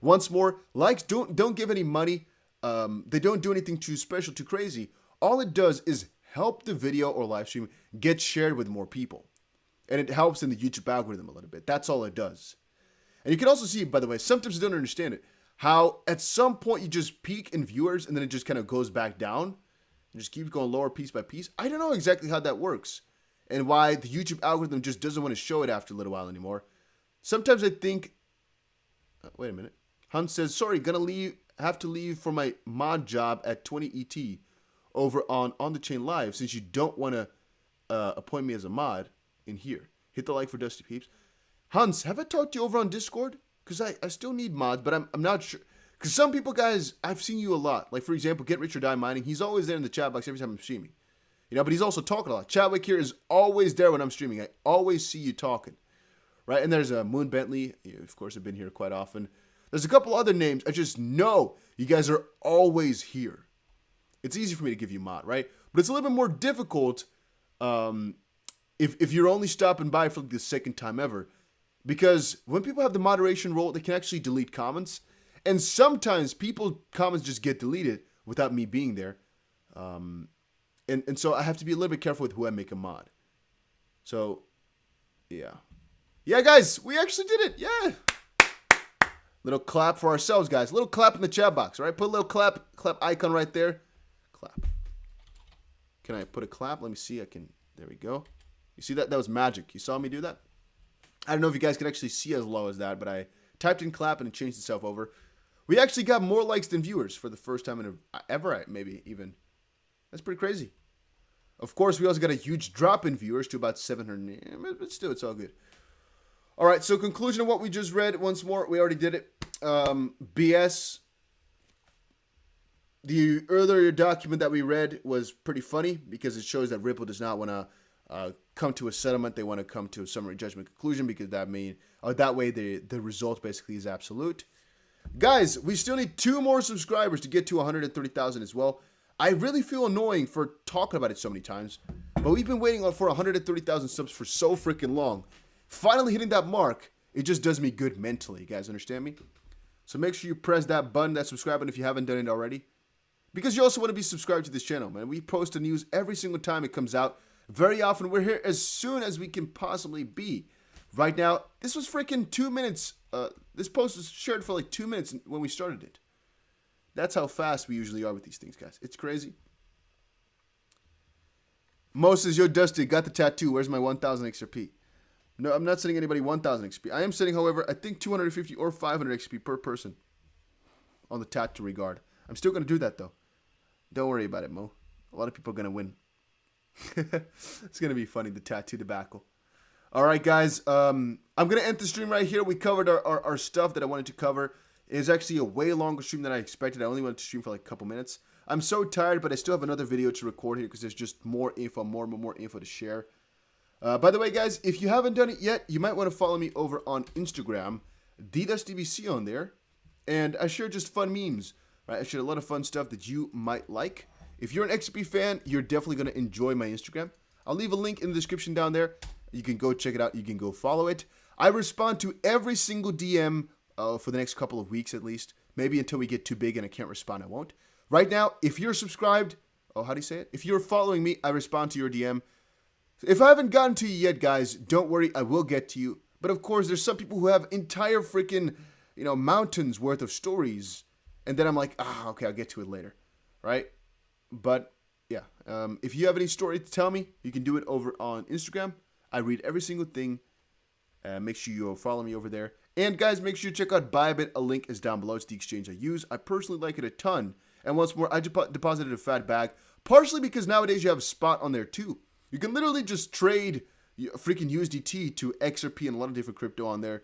Once more, likes don't give any money. They don't do anything too special, too crazy. All it does is help the video or live stream get shared with more people. And it helps in the YouTube algorithm a little bit. That's all it does. And you can also see, by the way, sometimes I don't understand it, how at some point you just peak in viewers and then it just kind of goes back down and just keeps going lower piece by piece. I don't know exactly how that works and why the YouTube algorithm just doesn't want to show it after a little while anymore. Sometimes I think, wait a minute. Hunt says, sorry, have to leave for my mod job at 20 ET over on the chain live since you don't want to appoint me as a mod in here. Hit the like for Dusty Peeps. Hans, have I talked to you over on Discord? Because I still need mods, but I'm not sure. Because some people, guys, I've seen you a lot. Like, for example, Get Rich or Die Mining. He's always there in the chat box every time I'm streaming. You know, but he's also talking a lot. Chadwick here is always there when I'm streaming. I always see you talking. Right? And there's Moon Bentley. You, of course, have been here quite often. There's a couple other names. I just know you guys are always here. It's easy for me to give you mod, right? But it's a little bit more difficult if you're only stopping by for like the second time ever. Because when people have the moderation role, they can actually delete comments. And sometimes people's comments just get deleted without me being there. And so I have to be a little bit careful with who I make a mod. So, yeah. Yeah, guys, we actually did it. Yeah. Little clap for ourselves, guys. Little clap in the chat box, all right? Put a little clap icon right there. Clap. Can I put a clap? Let me see. I can. There we go. You see that? That was magic. You saw me do that? I don't know if you guys can actually see as low as that, but I typed in clap and it changed itself over. We actually got more likes than viewers for the first time ever, maybe even. That's pretty crazy. Of course, we also got a huge drop in viewers to about 700, but still, it's all good. All right, so conclusion of what we just read once more. We already did it. BS. The earlier document that we read was pretty funny because it shows that Ripple does not want to come to a settlement. They want to come to a summary judgment conclusion because that way the result basically is absolute. Guys, we still need 2 more subscribers to get to 130,000 as well. I really feel annoying for talking about it so many times, but we've been waiting for 130,000 subs for so freaking long. Finally hitting that mark, it just does me good mentally. You guys understand me? So make sure you press that button, that subscribe button if you haven't done it already. Because you also want to be subscribed to this channel, man. We post the news every single time it comes out. Very often, we're here as soon as we can possibly be. Right now, this was freaking 2 minutes. This post was shared for like 2 minutes when we started it. That's how fast we usually are with these things, guys. It's crazy. Mo says, yo, Dusty, got the tattoo. Where's my 1,000 XRP? No, I'm not sending anybody 1,000 XP. I am sending, however, I think 250 or 500 XP per person on the tattoo regard. I'm still going to do that, though. Don't worry about it, Mo. A lot of people are going to win. It's going to be funny, the tattoo debacle. All right, guys. I'm going to end the stream right here. We covered our stuff that I wanted to cover. It was actually a way longer stream than I expected. I only wanted to stream for like a couple minutes. I'm so tired, but I still have another video to record here because there's just more info, more info to share. By the way, guys, if you haven't done it yet, you might want to follow me over on Instagram, DDustDBC on there. And I share just fun memes. Right? I share a lot of fun stuff that you might like. If you're an XP fan, you're definitely going to enjoy my Instagram. I'll leave a link in the description down there. You can go check it out. You can go follow it. I respond to every single DM for the next couple of weeks at least. Maybe until we get too big and I can't respond, I won't. Right now, if you're subscribed, how do you say it? If you're following me, I respond to your DM. If I haven't gotten to you yet, guys, don't worry, I will get to you. But of course, there's some people who have entire freaking, mountains worth of stories. And then I'm like, okay, I'll get to it later. Right? But, yeah. If you have any story to tell me, you can do it over on Instagram. I read every single thing. Make sure you follow me over there. And, guys, make sure you check out Bybit. A link is down below. It's the exchange I use. I personally like it a ton. And once more, I deposited a fat bag. Partially because nowadays you have a spot on there, too. You can literally just trade freaking USDT to XRP and a lot of different crypto on there,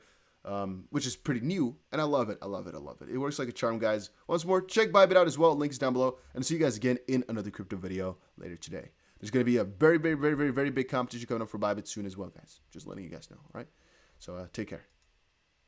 which is pretty new, and I love it. I love it. I love it. It works like a charm, guys. Once more, check Bybit out as well. Links down below, and see you guys again in another crypto video later today. There's going to be a very, very, very, very, very big competition coming up for Bybit soon as well, guys. Just letting you guys know, all right? So take care.